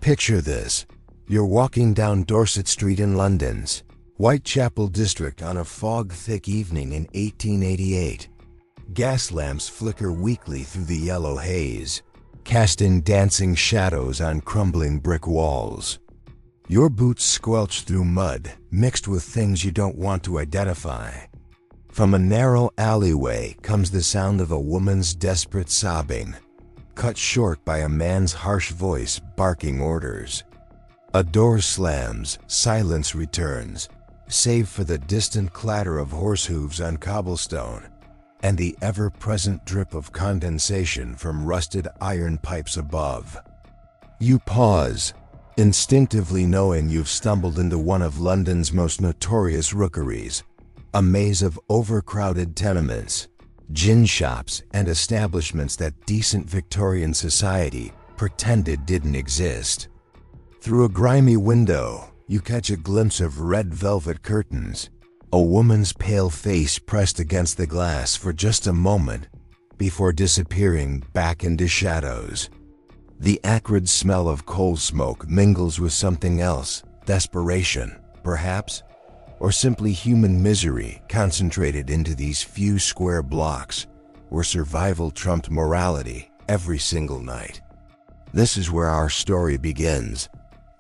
Picture this. You're walking down Dorset Street in London's Whitechapel district on a fog-thick evening in 1888. Gas lamps flicker weakly through the yellow haze, casting dancing shadows on crumbling brick walls. Your boots squelch through mud, mixed with things you don't want to identify. From a narrow alleyway comes the sound of a woman's desperate sobbing, cut short by a man's harsh voice barking orders. A door slams, silence returns, save for the distant clatter of horse hooves on cobblestone and the ever-present drip of condensation from rusted iron pipes above. You pause, instinctively knowing you've stumbled into one of London's most notorious rookeries, a maze of overcrowded tenements, gin shops, and establishments that decent Victorian society pretended didn't exist. Through a grimy window, you catch a glimpse of red velvet curtains, a woman's pale face pressed against the glass for just a moment before disappearing back into shadows. The acrid smell of coal smoke mingles with something else, desperation, perhaps, or simply human misery concentrated into these few square blocks where survival trumped morality every single night. This is where our story begins,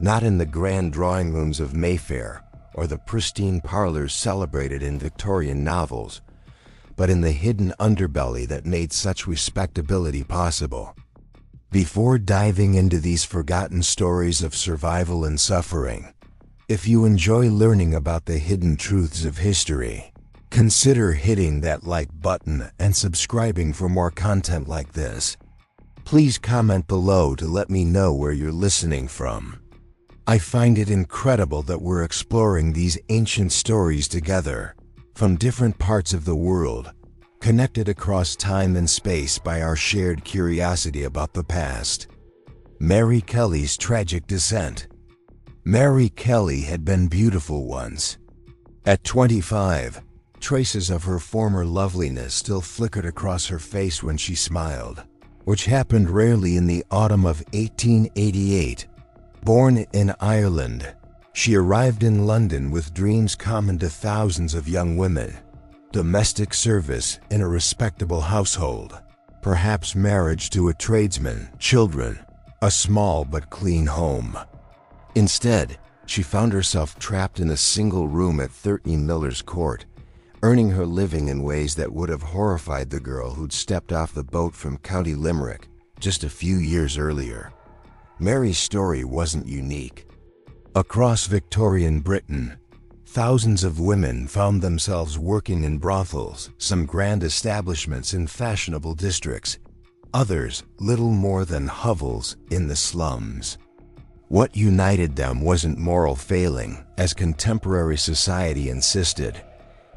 not in the grand drawing rooms of Mayfair or the pristine parlors celebrated in Victorian novels, but in the hidden underbelly that made such respectability possible. Before diving into these forgotten stories of survival and suffering, if you enjoy learning about the hidden truths of history, consider hitting that like button and subscribing for more content like this. Please comment below to let me know where you're listening from. I find it incredible that we're exploring these ancient stories together, from different parts of the world, connected across time and space by our shared curiosity about the past. Mary Kelly's tragic descent. Mary Kelly had been beautiful once. At 25, traces of her former loveliness still flickered across her face when she smiled, which happened rarely in the autumn of 1888. Born in Ireland, she arrived in London with dreams common to thousands of young women: domestic service in a respectable household, perhaps marriage to a tradesman, children, a small but clean home. Instead, she found herself trapped in a single room at 13 Miller's Court, earning her living in ways that would have horrified the girl who'd stepped off the boat from County Limerick just a few years earlier. Mary's story wasn't unique. Across Victorian Britain, thousands of women found themselves working in brothels, some grand establishments in fashionable districts, others little more than hovels in the slums. What united them wasn't moral failing, as contemporary society insisted,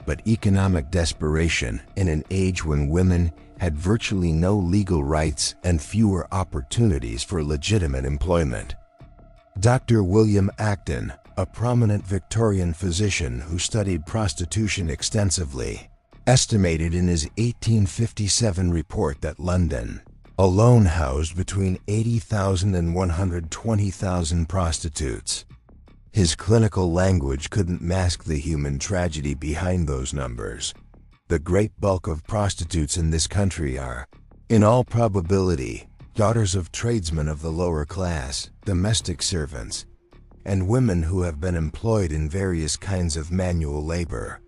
but economic desperation in an age when women had virtually no legal rights and fewer opportunities for legitimate employment. Dr. William Acton, a prominent Victorian physician who studied prostitution extensively, estimated in his 1857 report that London alone housed between 80,000 and 120,000 prostitutes. His clinical language couldn't mask the human tragedy behind those numbers. The great bulk of prostitutes in this country are, in all probability, daughters of tradesmen of the lower class, domestic servants, and women who have been employed in various kinds of manual labor.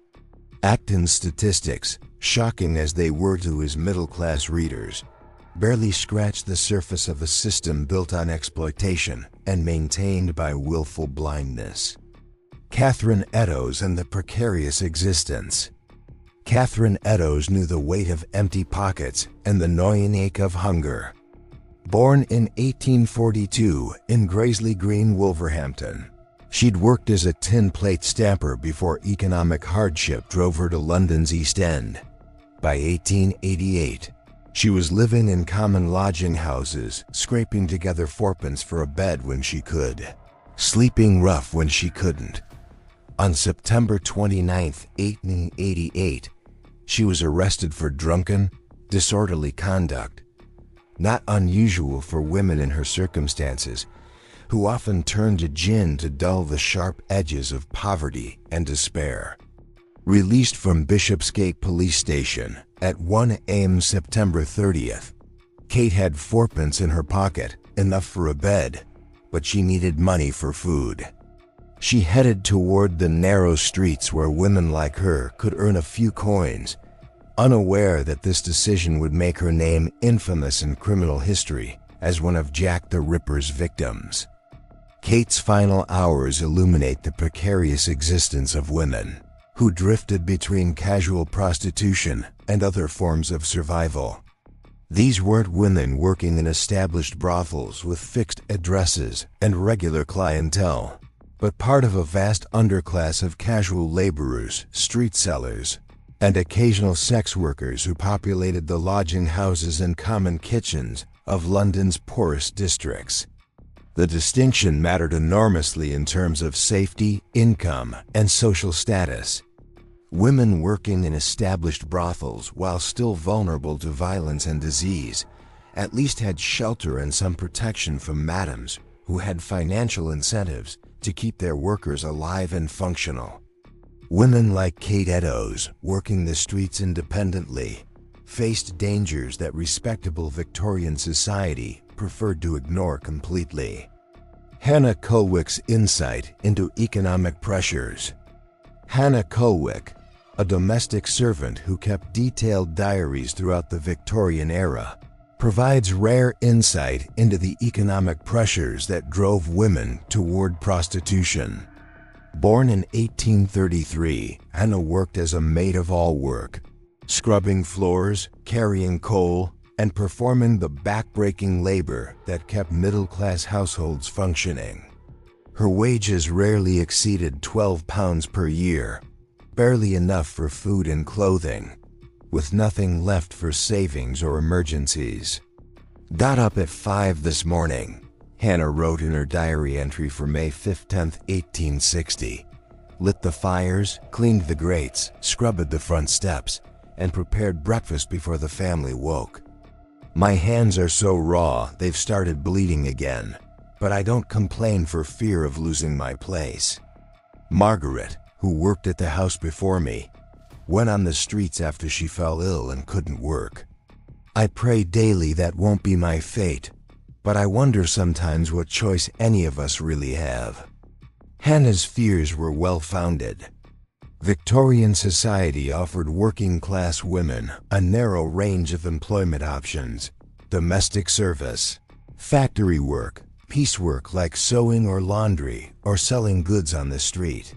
Acton's statistics, shocking as they were to his middle-class readers, barely scratched the surface of a system built on exploitation and maintained by willful blindness. Catherine Eddowes and the precarious existence. Catherine Eddowes knew the weight of empty pockets and the gnawing ache of hunger. Born in 1842 in Graiseley Green, Wolverhampton, she'd worked as a tin plate stamper before economic hardship drove her to London's East End. By 1888, she was living in common lodging houses, scraping together fourpence for a bed when she could, sleeping rough when she couldn't. On September 29, 1888, she was arrested for drunken, disorderly conduct, not unusual for women in her circumstances, who often turned to gin to dull the sharp edges of poverty and despair. Released from Bishopsgate Police Station at 1 a.m. September 30th, Kate had 4p in her pocket, enough for a bed, but she needed money for food. She headed toward the narrow streets where women like her could earn a few coins, unaware that this decision would make her name infamous in criminal history as one of Jack the Ripper's victims. Kate's final hours illuminate the precarious existence of women who drifted between casual prostitution and other forms of survival. These weren't women working in established brothels with fixed addresses and regular clientele, but part of a vast underclass of casual laborers, street sellers, and occasional sex workers who populated the lodging houses and common kitchens of London's poorest districts. The distinction mattered enormously in terms of safety, income, and social status. Women working in established brothels, while still vulnerable to violence and disease, at least had shelter and some protection from madams who had financial incentives to keep their workers alive and functional. Women like Kate Eddowes, working the streets independently, faced dangers that respectable Victorian society preferred to ignore completely. Hannah Culwick's insight into economic pressures. Hannah Culwick, a domestic servant who kept detailed diaries throughout the Victorian era, provides rare insight into the economic pressures that drove women toward prostitution. Born in 1833, Hannah worked as a maid-of-all-work, scrubbing floors, carrying coal, and performing the back-breaking labor that kept middle-class households functioning. Her wages rarely exceeded £12 per year, barely enough for food and clothing, with nothing left for savings or emergencies. "Got up at 5 this morning," Hannah wrote in her diary entry for May 15, 1860. "Lit the fires, cleaned the grates, scrubbed the front steps, and prepared breakfast before the family woke. My hands are so raw they've started bleeding again, but I don't complain for fear of losing my place." Margaret, who worked at the house before me, went on the streets after she fell ill and couldn't work. "I pray daily that won't be my fate, but I wonder sometimes what choice any of us really have." Hannah's fears were well-founded. Victorian society offered working-class women a narrow range of employment options: domestic service, factory work, piecework like sewing or laundry, or selling goods on the street.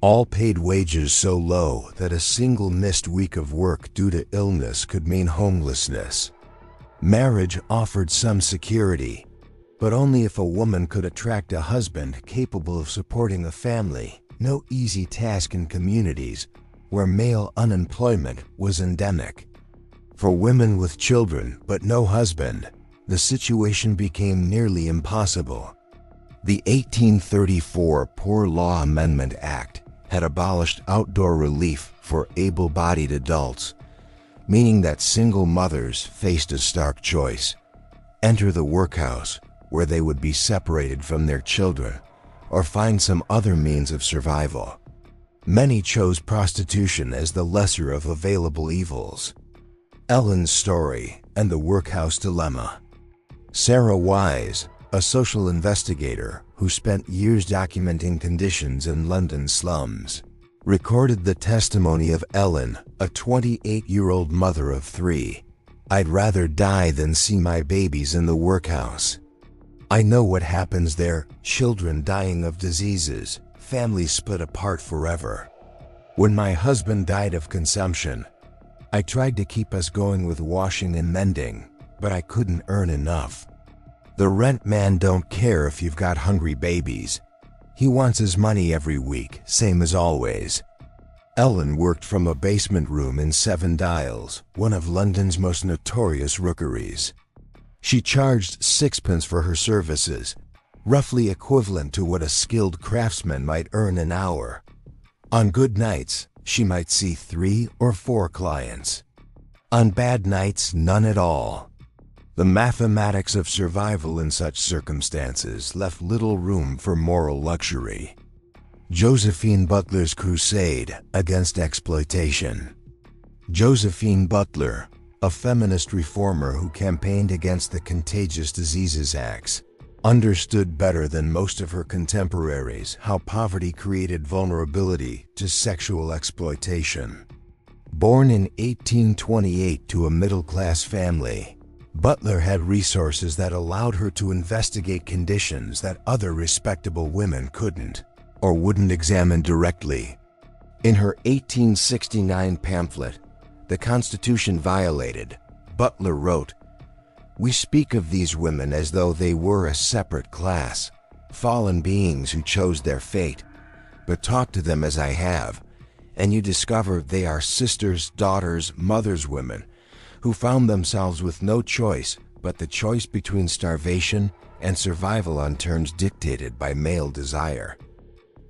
All paid wages so low that a single missed week of work due to illness could mean homelessness. Marriage offered some security, but only if a woman could attract a husband capable of supporting a family. No easy task in communities where male unemployment was endemic. For women with children but no husband, the situation became nearly impossible. The 1834 Poor Law Amendment Act had abolished outdoor relief for able-bodied adults, meaning that single mothers faced a stark choice: enter the workhouse, where they would be separated from their children, or find some other means of survival. Many chose prostitution as the lesser of available evils. Ellen's story and the workhouse dilemma. Sarah Wise, a social investigator who spent years documenting conditions in London's slums, recorded the testimony of Ellen, a 28-year-old mother of 3. "I'd rather die than see my babies in the workhouse. I know what happens there: children dying of diseases, families split apart forever. When my husband died of consumption, I tried to keep us going with washing and mending, but I couldn't earn enough. The rent man don't care if you've got hungry babies. He wants his money every week, same as always." Ellen worked from a basement room in 7 Dials, one of London's most notorious rookeries. She charged 6p for her services, roughly equivalent to what a skilled craftsman might earn an hour. On good nights, she might see 3 or 4 clients. On bad nights, none at all. The mathematics of survival in such circumstances left little room for moral luxury. Josephine Butler's crusade against exploitation. Josephine Butler, a feminist reformer who campaigned against the Contagious Diseases Acts, understood better than most of her contemporaries how poverty created vulnerability to sexual exploitation. Born in 1828 to a middle-class family, Butler had resources that allowed her to investigate conditions that other respectable women couldn't or wouldn't examine directly. In her 1869 pamphlet, The Constitution Violated, Butler wrote, "We speak of these women as though they were a separate class, fallen beings who chose their fate, but talk to them as I have, and you discover they are sisters, daughters, mothers, women, who found themselves with no choice but the choice between starvation and survival on terms dictated by male desire."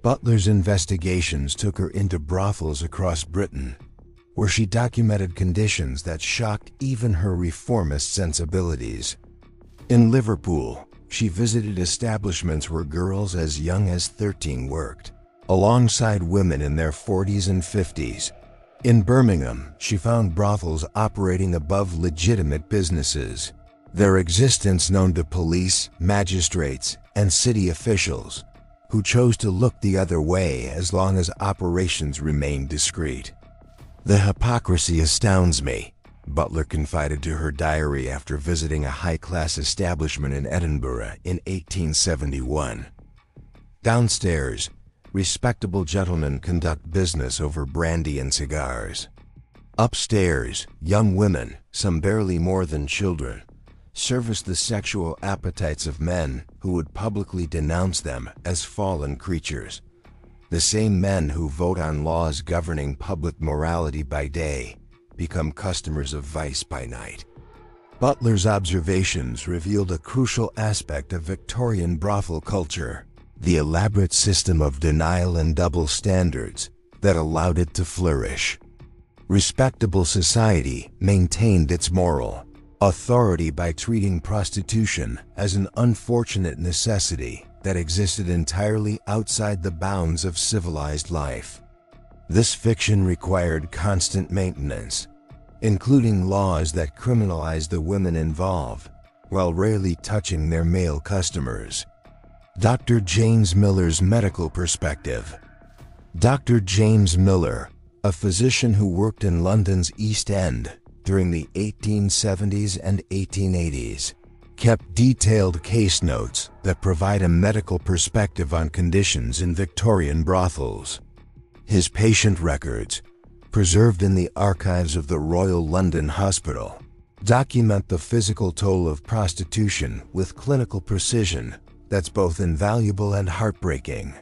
Butler's investigations took her into brothels across Britain, where she documented conditions that shocked even her reformist sensibilities. In Liverpool, she visited establishments where girls as young as 13 worked, alongside women in their 40s and 50s. In Birmingham, she found brothels operating above legitimate businesses, their existence known to police, magistrates, and city officials, who chose to look the other way as long as operations remained discreet. "The hypocrisy astounds me," Butler confided to her diary after visiting a high-class establishment in Edinburgh in 1871. "Downstairs, respectable gentlemen conduct business over brandy and cigars. Upstairs, young women, some barely more than children, service the sexual appetites of men who would publicly denounce them as fallen creatures. The same men who vote on laws governing public morality by day become customers of vice by night." Butler's observations revealed a crucial aspect of Victorian brothel culture, the elaborate system of denial and double standards that allowed it to flourish. Respectable society maintained its moral authority by treating prostitution as an unfortunate necessity that existed entirely outside the bounds of civilized life. This fiction required constant maintenance, including laws that criminalized the women involved, while rarely touching their male customers. Dr. James Miller's medical perspective. Dr. James Miller, a physician who worked in London's East End during the 1870s and 1880s, kept detailed case notes that provide a medical perspective on conditions in Victorian brothels. His patient records, preserved in the archives of the Royal London Hospital, document the physical toll of prostitution with clinical precision that's both invaluable and heartbreaking.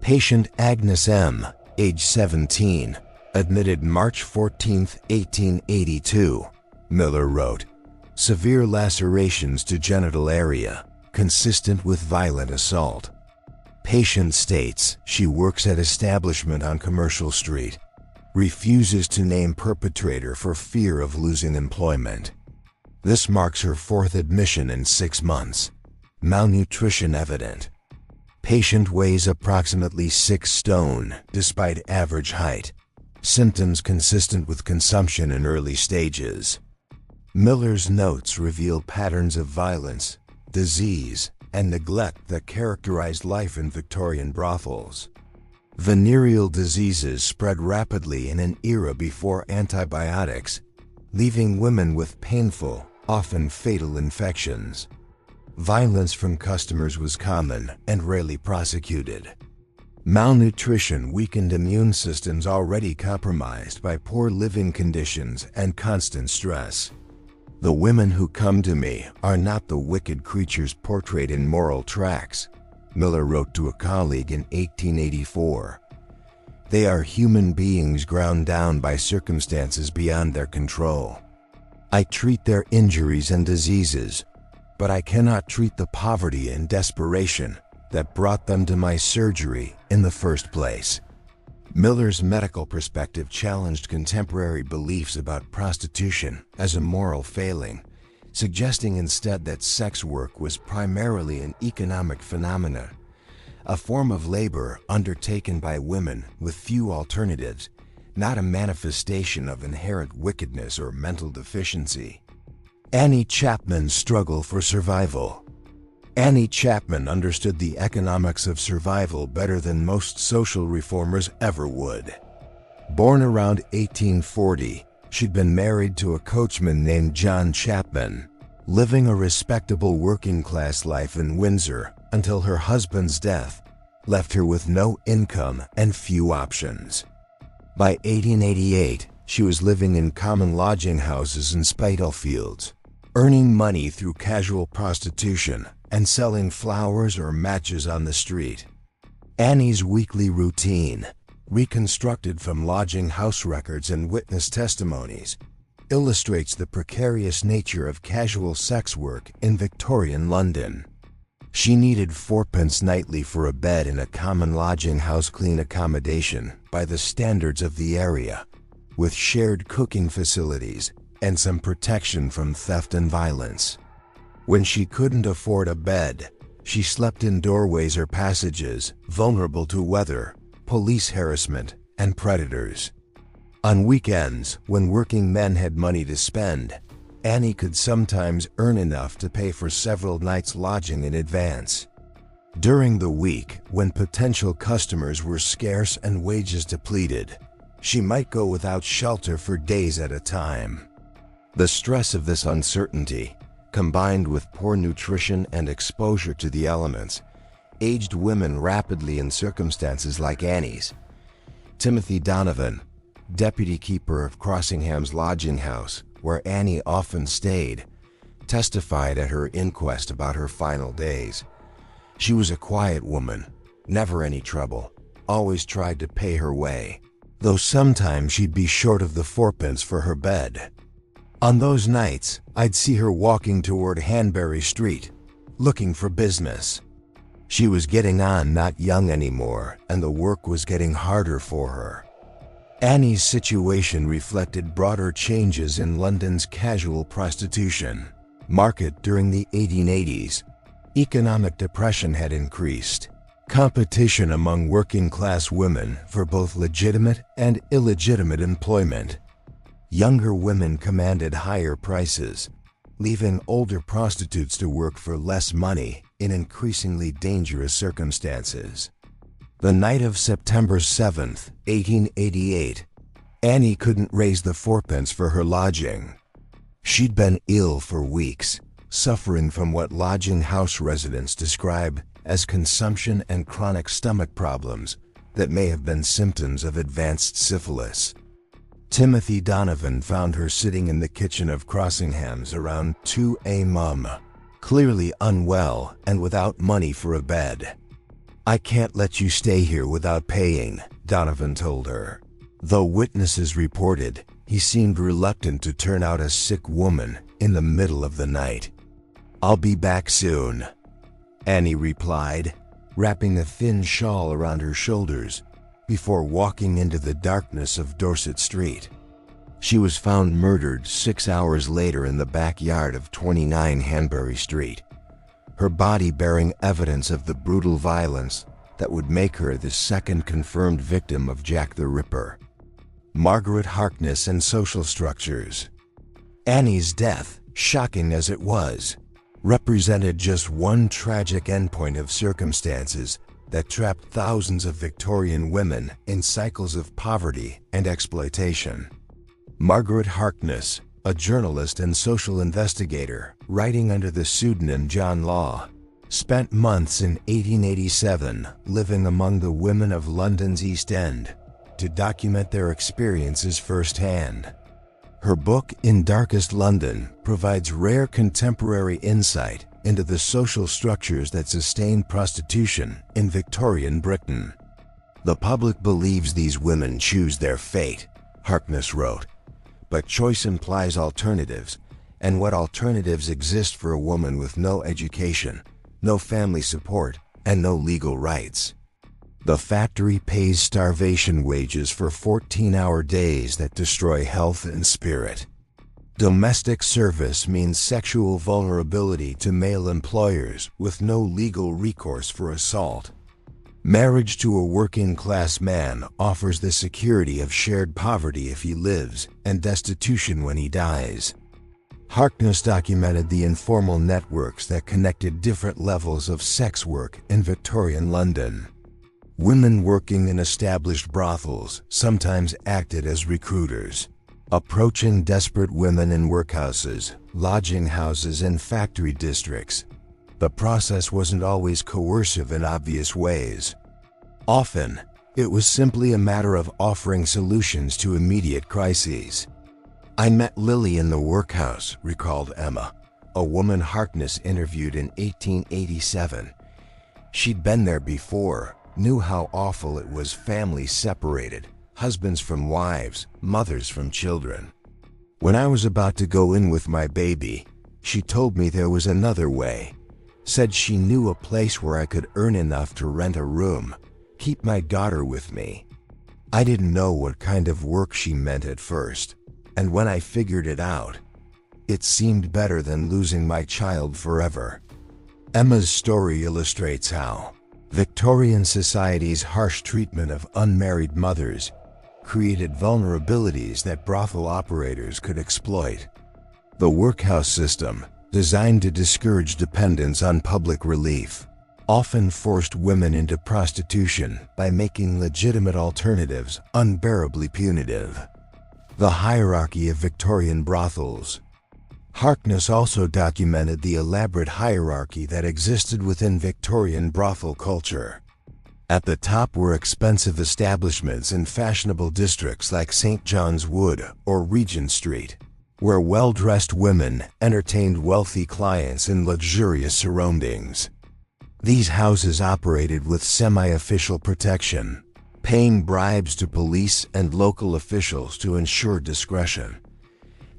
Patient Agnes M., age 17, admitted March 14, 1882, Miller wrote, "Severe lacerations to genital area, consistent with violent assault." Patient states she works at establishment on Commercial Street, refuses to name perpetrator for fear of losing employment. This marks her fourth admission in 6 months. Malnutrition evident. Patient weighs approximately 6 stone despite average height. Symptoms consistent with consumption in early stages. Miller's notes reveal patterns of violence, disease, and neglect that characterized life in Victorian brothels. Venereal diseases spread rapidly in an era before antibiotics, leaving women with painful, often fatal infections. Violence from customers was common and rarely prosecuted. Malnutrition weakened immune systems already compromised by poor living conditions and constant stress. "The women who come to me are not the wicked creatures portrayed in moral tracts," Miller wrote to a colleague in 1884. "They are human beings ground down by circumstances beyond their control. I treat their injuries and diseases, but I cannot treat the poverty and desperation that brought them to my surgery in the first place." Miller's medical perspective challenged contemporary beliefs about prostitution as a moral failing, suggesting instead that sex work was primarily an economic phenomenon, a form of labor undertaken by women with few alternatives, not a manifestation of inherent wickedness or mental deficiency. Annie Chapman's struggle for survival. Annie Chapman understood the economics of survival better than most social reformers ever would. Born around 1840, she'd been married to a coachman named John Chapman, living a respectable working-class life in Windsor until her husband's death left her with no income and few options. By 1888, she was living in common lodging houses in Spitalfields, earning money through casual prostitution and selling flowers or matches on the street. Annie's weekly routine, reconstructed from lodging house records and witness testimonies, illustrates the precarious nature of casual sex work in Victorian London. She needed fourpence nightly for a bed in a common lodging house clean accommodation by the standards of the area, with shared cooking facilities and some protection from theft and violence. When she couldn't afford a bed, she slept in doorways or passages, vulnerable to weather, police harassment, and predators. On weekends, when working men had money to spend, Annie could sometimes earn enough to pay for several nights' lodging in advance. During the week, when potential customers were scarce and wages depleted, she might go without shelter for days at a time. The stress of this uncertainty, combined with poor nutrition and exposure to the elements, aged women rapidly in circumstances like Annie's. Timothy Donovan, deputy keeper of Crossingham's lodging house, where Annie often stayed, testified at her inquest about her final days. She was a quiet woman, never any trouble, always tried to pay her way, though sometimes she'd be short of the fourpence for her bed. On those nights, I'd see her walking toward Hanbury Street, looking for business. She was getting on, not young anymore, and the work was getting harder for her. Annie's situation reflected broader changes in London's casual prostitution market during the 1880s. Economic depression had increased. Competition among working-class women for both legitimate and illegitimate employment. Younger women commanded higher prices, leaving older prostitutes to work for less money in increasingly dangerous circumstances. The night of September 7th, 1888, Annie couldn't raise the fourpence for her lodging. She'd been ill for weeks, suffering from what lodging house residents describe as consumption and chronic stomach problems that may have been symptoms of advanced syphilis. Timothy Donovan found her sitting in the kitchen of Crossingham's around 2 a.m., clearly unwell and without money for a bed. "I can't let you stay here without paying," Donovan told her. Though witnesses reported, he seemed reluctant to turn out a sick woman in the middle of the night. "I'll be back soon," Annie replied, wrapping a thin shawl around her shoulders before walking into the darkness of Dorset Street. She was found murdered 6 hours later in the backyard of 29 Hanbury Street, her body bearing evidence of the brutal violence that would make her the second confirmed victim of Jack the Ripper. Margaret Harkness and social structures. Annie's death, shocking as it was, represented just one tragic endpoint of circumstances that trapped thousands of Victorian women in cycles of poverty and exploitation. Margaret Harkness, a journalist and social investigator writing under the pseudonym John Law, spent months in 1887 living among the women of London's East End to document their experiences firsthand. Her book, In Darkest London, provides rare contemporary insight into the social structures that sustained prostitution in Victorian Britain. "The public believes these women choose their fate," Harkness wrote, "but choice implies alternatives, and what alternatives exist for a woman with no education, no family support, and no legal rights? The factory pays starvation wages for 14-hour days that destroy health and spirit." Domestic service means sexual vulnerability to male employers with no legal recourse for assault. Marriage to a working-class man offers the security of shared poverty if he lives and destitution when he dies. Harkness documented the informal networks that connected different levels of sex work in Victorian London. Women working in established brothels sometimes acted as recruiters, approaching desperate women in workhouses, lodging houses, and factory districts. The process wasn't always coercive in obvious ways. Often, it was simply a matter of offering solutions to immediate crises. "I met Lily in the workhouse," recalled Emma, a woman Harkness interviewed in 1887. "She'd been there before, knew how awful it was, families separated, husbands from wives, mothers from children. When I was about to go in with my baby, she told me there was another way. Said she knew a place where I could earn enough to rent a room, keep my daughter with me. I didn't know what kind of work she meant at first, and when I figured it out, it seemed better than losing my child forever." Emma's story illustrates how Victorian society's harsh treatment of unmarried mothers created vulnerabilities that brothel operators could exploit. The workhouse system, designed to discourage dependence on public relief, often forced women into prostitution by making legitimate alternatives unbearably punitive. The hierarchy of Victorian brothels. Harkness also documented the elaborate hierarchy that existed within Victorian brothel culture. At the top were expensive establishments in fashionable districts like St. John's Wood or Regent Street, where well-dressed women entertained wealthy clients in luxurious surroundings. These houses operated with semi-official protection, paying bribes to police and local officials to ensure discretion.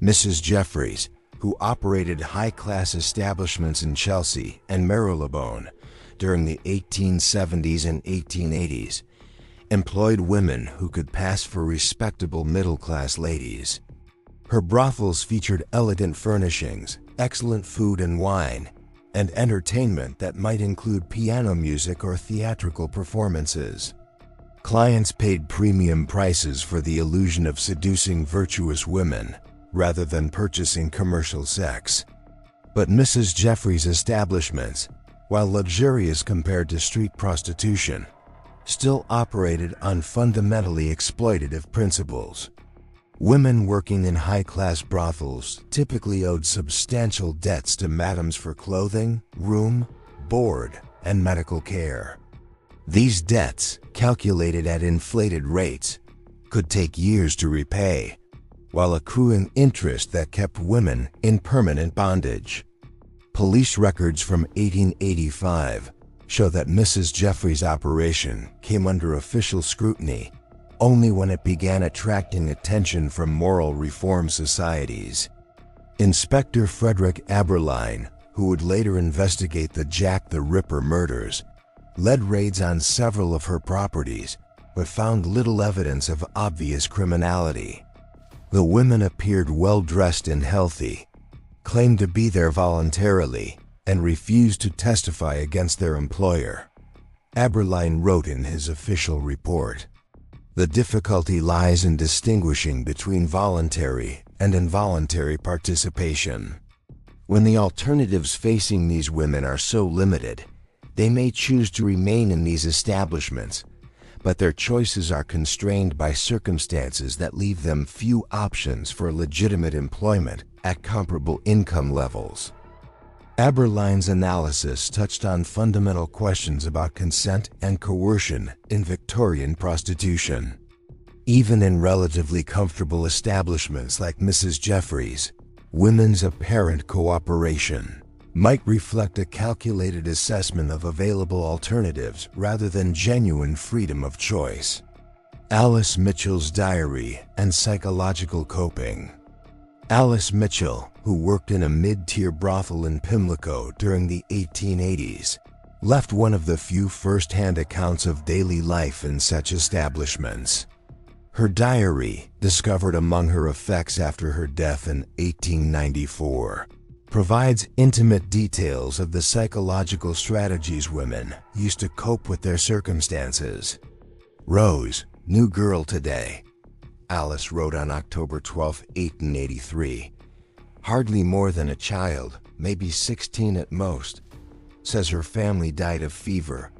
Mrs. Jeffreys, who operated high-class establishments in Chelsea and Marylebone during the 1870s and 1880s, employed women who could pass for respectable middle-class ladies. Her brothels featured elegant furnishings, excellent food and wine, and entertainment that might include piano music or theatrical performances. Clients paid premium prices for the illusion of seducing virtuous women, rather than purchasing commercial sex. But Mrs. Jeffreys' establishments, while luxurious compared to street prostitution, still operated on fundamentally exploitative principles. Women working in high-class brothels typically owed substantial debts to madams for clothing, room, board, and medical care. These debts, calculated at inflated rates, could take years to repay, while accruing interest that kept women in permanent bondage. Police records from 1885 show that Mrs. Jeffreys' operation came under official scrutiny only when it began attracting attention from moral reform societies. Inspector Frederick Aberline, who would later investigate the Jack the Ripper murders, led raids on several of her properties, but found little evidence of obvious criminality. The women appeared well-dressed and healthy, claimed to be there voluntarily, and refused to testify against their employer. Aberline wrote in his official report, "The difficulty lies in distinguishing between voluntary and involuntary participation. When the alternatives facing these women are so limited, they may choose to remain in these establishments, but their choices are constrained by circumstances that leave them few options for legitimate employment at comparable income levels." Aberline's analysis touched on fundamental questions about consent and coercion in Victorian prostitution. Even in relatively comfortable establishments like Mrs. Jeffreys, women's apparent cooperation might reflect a calculated assessment of available alternatives rather than genuine freedom of choice. Alice Mitchell's diary and psychological coping. Alice Mitchell, who worked in a mid-tier brothel in Pimlico during the 1880s, left one of the few first-hand accounts of daily life in such establishments. Her diary, discovered among her effects after her death in 1894, provides intimate details of the psychological strategies women used to cope with their circumstances. Rose, new girl today. Alice wrote on October 12, 1883. Hardly more than a child, maybe 16 at most. Says her family died of fever.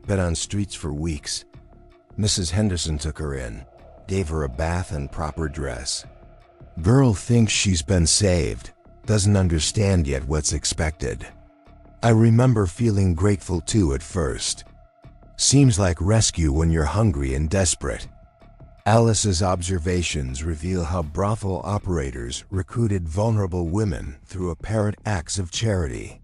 Been on streets for weeks. Mrs. Henderson took her in, gave her a bath and proper dress. Girl thinks she's been saved, doesn't understand yet what's expected. I remember feeling grateful too at first. Seems like rescue when you're hungry and desperate. Alice's observations reveal how brothel operators recruited vulnerable women through apparent acts of charity.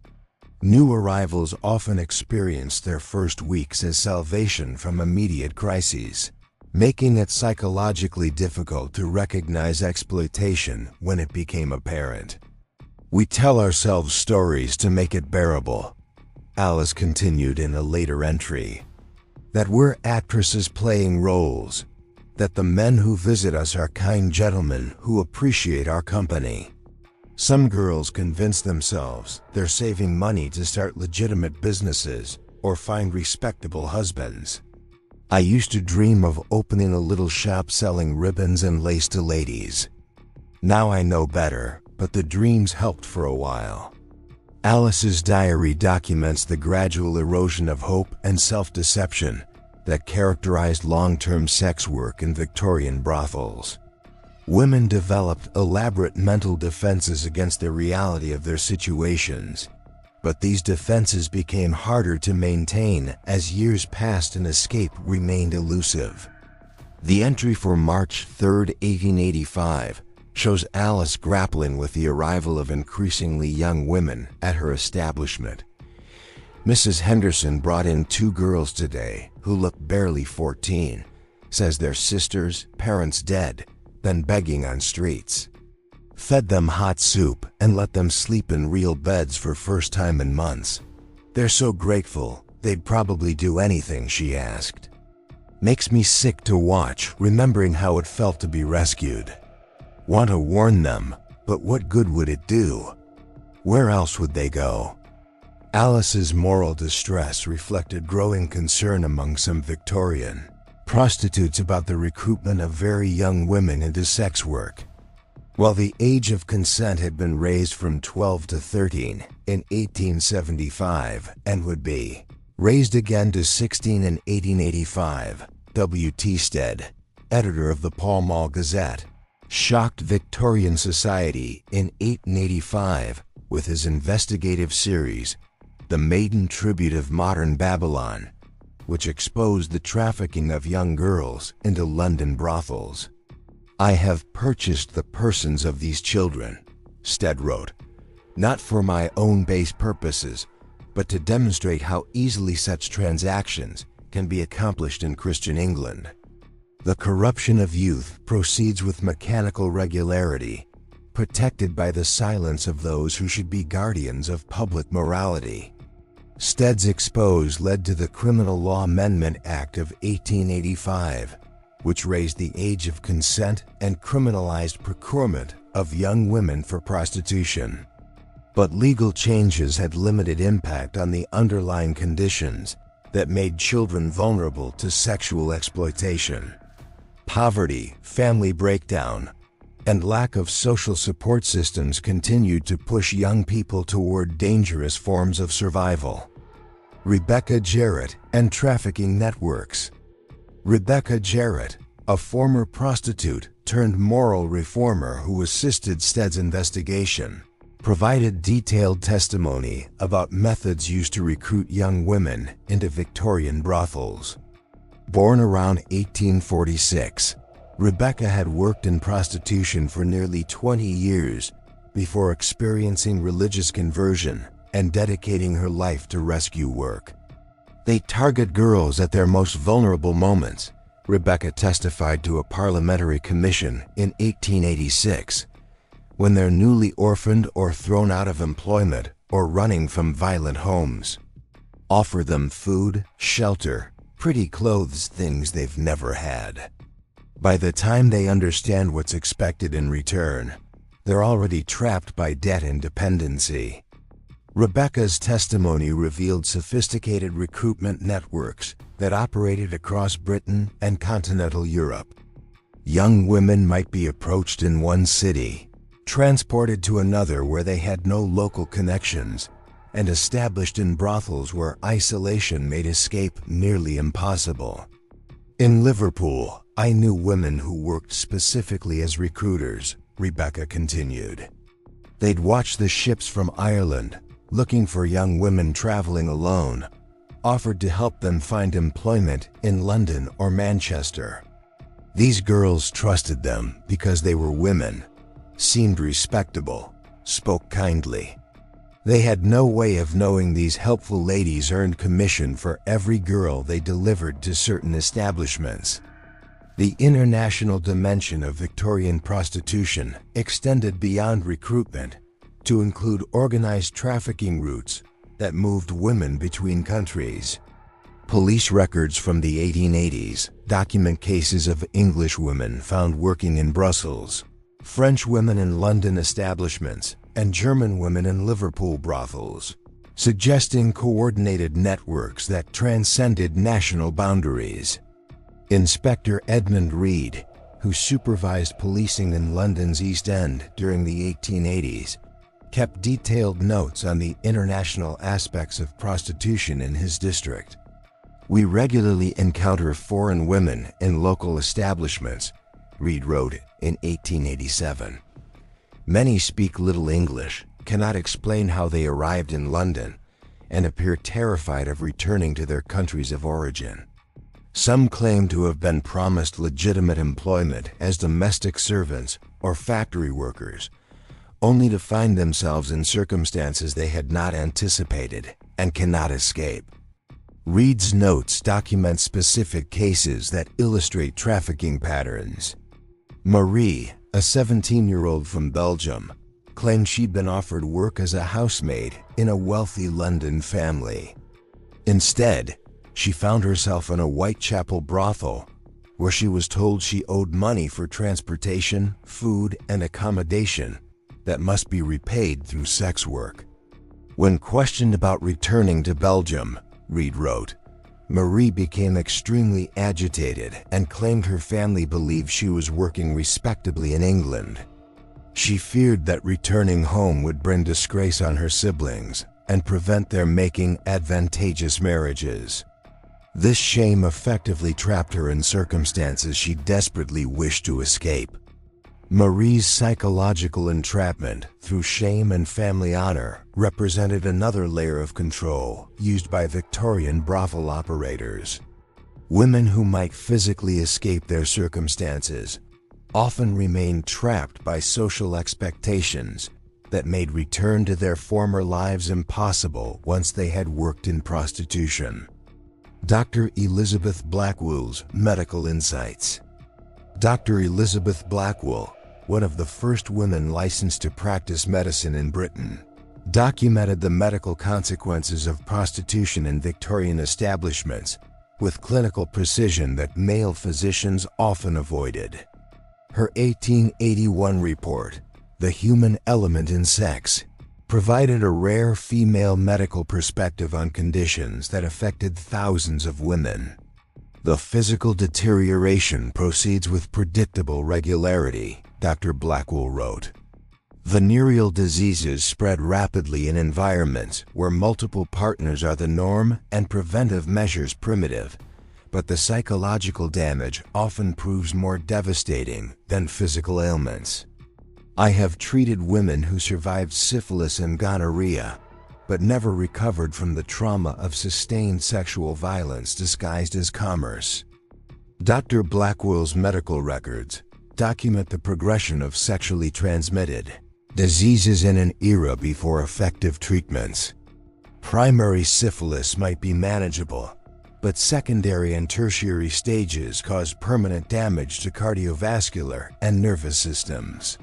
New arrivals often experience their first weeks as salvation from immediate crises, making it psychologically difficult to recognize exploitation when it became apparent. We tell ourselves stories to make it bearable, Alice continued in a later entry. That we're actresses playing roles, that the men who visit us are kind gentlemen who appreciate our company. Some girls convince themselves they're saving money to start legitimate businesses or find respectable husbands. I used to dream of opening a little shop selling ribbons and lace to ladies. Now I know better, but the dreams helped for a while. Alice's diary documents the gradual erosion of hope and self-deception that characterized long-term sex work in Victorian brothels. Women developed elaborate mental defenses against the reality of their situations, but these defenses became harder to maintain as years passed and escape remained elusive. The entry for March 3, 1885, shows Alice grappling with the arrival of increasingly young women at her establishment. Mrs. Henderson brought in 2 girls today who look barely 14, says their sisters, parents dead, then begging on streets. Fed them hot soup and let them sleep in real beds for first time in months. They're so grateful, they'd probably do anything, she asked. Makes me sick to watch, remembering how it felt to be rescued. Want to warn them, but what good would it do? Where else would they go? Alice's moral distress reflected growing concern among some Victorian prostitutes about the recruitment of very young women into sex work. While the age of consent had been raised from 12 to 13 in 1875 and would be raised again to 16 in 1885, W. T. Stead, editor of the Pall Mall Gazette, shocked Victorian society in 1885 with his investigative series, The Maiden Tribute of Modern Babylon, which exposed the trafficking of young girls into London brothels. I have purchased the persons of these children, Stead wrote, not for my own base purposes, but to demonstrate how easily such transactions can be accomplished in Christian England. The corruption of youth proceeds with mechanical regularity, protected by the silence of those who should be guardians of public morality. Stead's expose led to the Criminal Law Amendment Act of 1885, which raised the age of consent and criminalized procurement of young women for prostitution. But legal changes had limited impact on the underlying conditions that made children vulnerable to sexual exploitation. Poverty, family breakdown, and lack of social support systems continued to push young people toward dangerous forms of survival. Rebecca Jarrett and trafficking networks. Rebecca Jarrett, a former prostitute turned moral reformer who assisted Stead's investigation, provided detailed testimony about methods used to recruit young women into Victorian brothels. Born around 1846, Rebecca had worked in prostitution for nearly 20 years before experiencing religious conversion and dedicating her life to rescue work. They target girls at their most vulnerable moments, Rebecca testified to a parliamentary commission in 1886, when they're newly orphaned or thrown out of employment or running from violent homes. Offer them food, shelter, pretty clothes, things they've never had. By the time they understand what's expected in return, they're already trapped by debt and dependency. Rebecca's testimony revealed sophisticated recruitment networks that operated across Britain and continental Europe. Young women might be approached in one city, transported to another where they had no local connections, and established in brothels where isolation made escape nearly impossible. In Liverpool, I knew women who worked specifically as recruiters, Rebecca continued. They'd watch the ships from Ireland, looking for young women traveling alone, offered to help them find employment in London or Manchester. These girls trusted them because they were women, seemed respectable, spoke kindly. They had no way of knowing these helpful ladies earned commission for every girl they delivered to certain establishments. The international dimension of Victorian prostitution extended beyond recruitment to include organized trafficking routes that moved women between countries. Police records from the 1880s document cases of English women found working in Brussels, French women in London establishments, and German women in Liverpool brothels, suggesting coordinated networks that transcended national boundaries. Inspector Edmund Reed, who supervised policing in London's East End during the 1880s, kept detailed notes on the international aspects of prostitution in his district. "We regularly encounter foreign women in local establishments," Reed wrote in 1887. "Many speak little English, cannot explain how they arrived in London, and appear terrified of returning to their countries of origin. Some claim to have been promised legitimate employment as domestic servants or factory workers, only to find themselves in circumstances they had not anticipated and cannot escape." Reed's notes document specific cases that illustrate trafficking patterns. Marie, a 17-year-old from Belgium, claimed she'd been offered work as a housemaid in a wealthy London family. Instead, she found herself in a Whitechapel brothel, where she was told she owed money for transportation, food, and accommodation that must be repaid through sex work. When questioned about returning to Belgium, Reed wrote, Marie became extremely agitated and claimed her family believed she was working respectably in England. She feared that returning home would bring disgrace on her siblings and prevent their making advantageous marriages. This shame effectively trapped her in circumstances she desperately wished to escape. Marie's psychological entrapment through shame and family honor represented another layer of control used by Victorian brothel operators. Women who might physically escape their circumstances often remained trapped by social expectations that made return to their former lives impossible once they had worked in prostitution. Dr. Elizabeth Blackwell's Medical Insights. Dr. Elizabeth Blackwell, one of the first women licensed to practice medicine in Britain, documented the medical consequences of prostitution in Victorian establishments with clinical precision that male physicians often avoided. Her 1881 report, The Human Element in Sex, provided a rare female medical perspective on conditions that affected thousands of women. The physical deterioration proceeds with predictable regularity, Dr. Blackwell wrote. Venereal diseases spread rapidly in environments where multiple partners are the norm and preventive measures primitive, but the psychological damage often proves more devastating than physical ailments. I have treated women who survived syphilis and gonorrhea, but never recovered from the trauma of sustained sexual violence disguised as commerce. Dr. Blackwell's medical records document the progression of sexually transmitted diseases in an era before effective treatments. Primary syphilis might be manageable, but secondary and tertiary stages cause permanent damage to cardiovascular and nervous systems.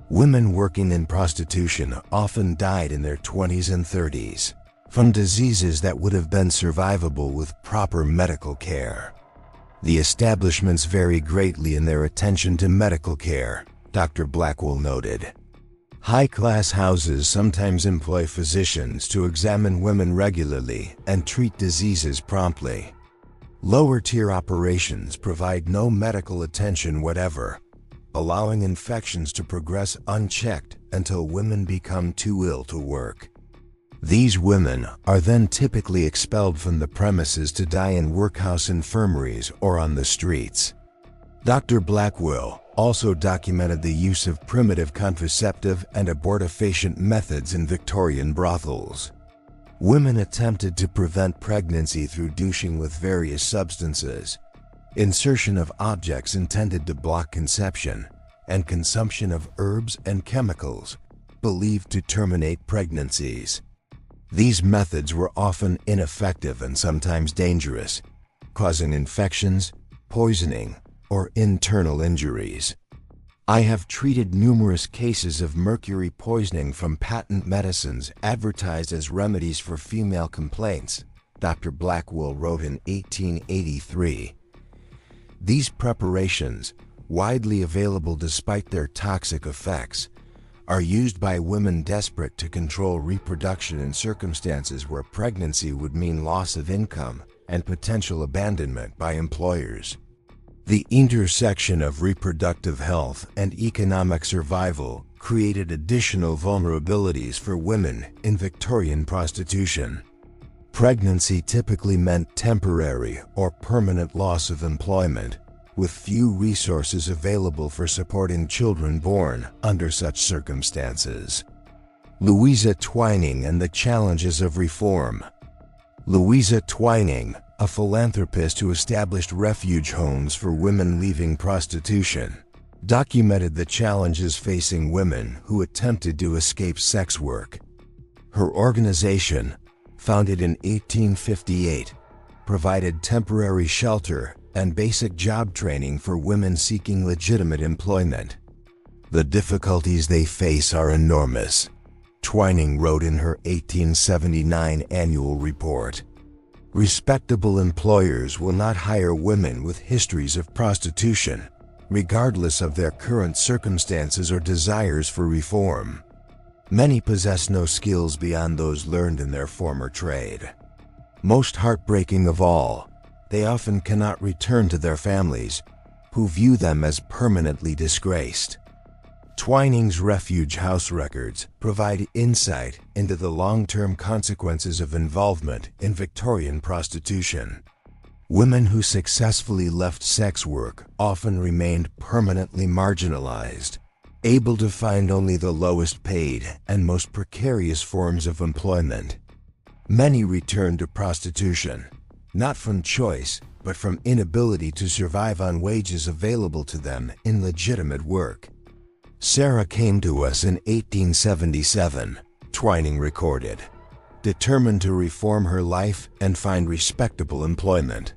Women working in prostitution often died in their 20s and 30s from diseases that would have been survivable with proper medical care. The establishments vary greatly in their attention to medical care, Dr. Blackwell noted. High-class houses sometimes employ physicians to examine women regularly and treat diseases promptly. Lower-tier operations provide no medical attention whatever, allowing infections to progress unchecked until women become too ill to work. These women are then typically expelled from the premises to die in workhouse infirmaries or on the streets. Dr. Blackwell also documented the use of primitive contraceptive and abortifacient methods in Victorian brothels. Women attempted to prevent pregnancy through douching with various substances, insertion of objects intended to block conception, and consumption of herbs and chemicals believed to terminate pregnancies. These methods were often ineffective and sometimes dangerous, causing infections, poisoning, or internal injuries. I have treated numerous cases of mercury poisoning from patent medicines advertised as remedies for female complaints, Dr. Blackwell wrote in 1883. These preparations, widely available despite their toxic effects, are used by women desperate to control reproduction in circumstances where pregnancy would mean loss of income and potential abandonment by employers. The intersection of reproductive health and economic survival created additional vulnerabilities for women in Victorian prostitution. Pregnancy typically meant temporary or permanent loss of employment, with few resources available for supporting children born under such circumstances. Louisa Twining and the Challenges of Reform. Louisa Twining, a philanthropist who established refuge homes for women leaving prostitution, documented the challenges facing women who attempted to escape sex work. Her organization, founded in 1858, provided temporary shelter and basic job training for women seeking legitimate employment. The difficulties they face are enormous, Twining wrote in her 1879 annual report. Respectable employers will not hire women with histories of prostitution, regardless of their current circumstances or desires for reform. Many possess no skills beyond those learned in their former trade. Most heartbreaking of all, they often cannot return to their families, who view them as permanently disgraced. Twining's refuge house records provide insight into the long-term consequences of involvement in Victorian prostitution. Women who successfully left sex work often remained permanently marginalized, able to find only the lowest paid and most precarious forms of employment. Many returned to prostitution, not from choice, but from inability to survive on wages available to them in legitimate work. Sarah came to us in 1877, Twining recorded, determined to reform her life and find respectable employment.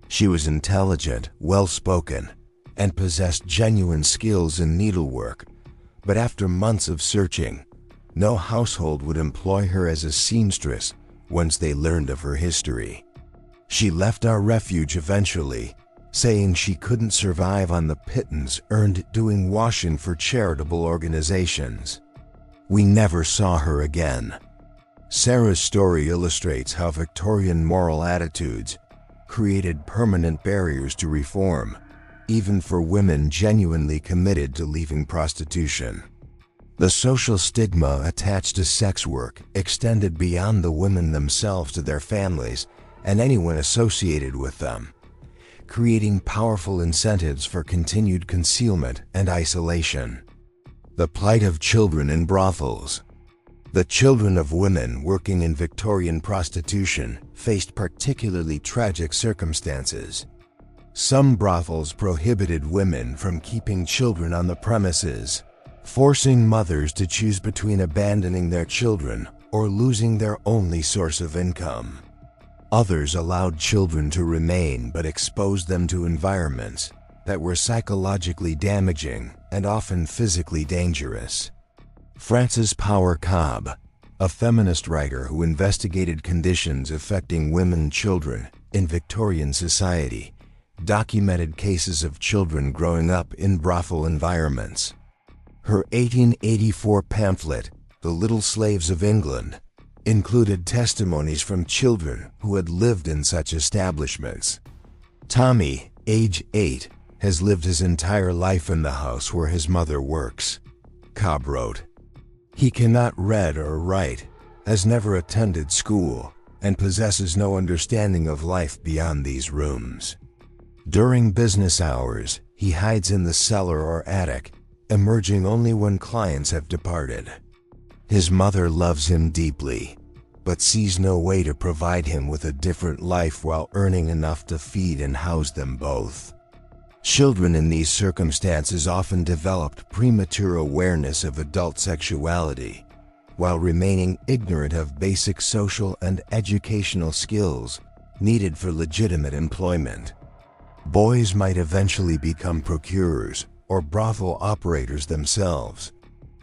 She was intelligent, well-spoken, and possessed genuine skills in needlework, but after months of searching, no household would employ her as a seamstress once they learned of her history. She left our refuge eventually, saying she couldn't survive on the pittance earned doing washing for charitable organizations. We never saw her again. Sarah's story illustrates how Victorian moral attitudes created permanent barriers to reform, even for women genuinely committed to leaving prostitution. The social stigma attached to sex work extended beyond the women themselves to their families and anyone associated with them, creating powerful incentives for continued concealment and isolation. The plight of children in brothels. The children of women working in Victorian prostitution faced particularly tragic circumstances. Some brothels prohibited women from keeping children on the premises, forcing mothers to choose between abandoning their children or losing their only source of income. Others allowed children to remain but exposed them to environments that were psychologically damaging and often physically dangerous. Frances Power Cobb, a feminist writer who investigated conditions affecting women and children in Victorian society, documented cases of children growing up in brothel environments. Her 1884 pamphlet, The Little Slaves of England, included testimonies from children who had lived in such establishments. Tommy, age 8, has lived his entire life in the house where his mother works. Cobb wrote, "He cannot read or write, has never attended school, and possesses no understanding of life beyond these rooms. During business hours, he hides in the cellar or attic, emerging only when clients have departed. His mother loves him deeply, but sees no way to provide him with a different life while earning enough to feed and house them both. Children in these circumstances often developed premature awareness of adult sexuality, while remaining ignorant of basic social and educational skills needed for legitimate employment. Boys might eventually become procurers or brothel operators themselves,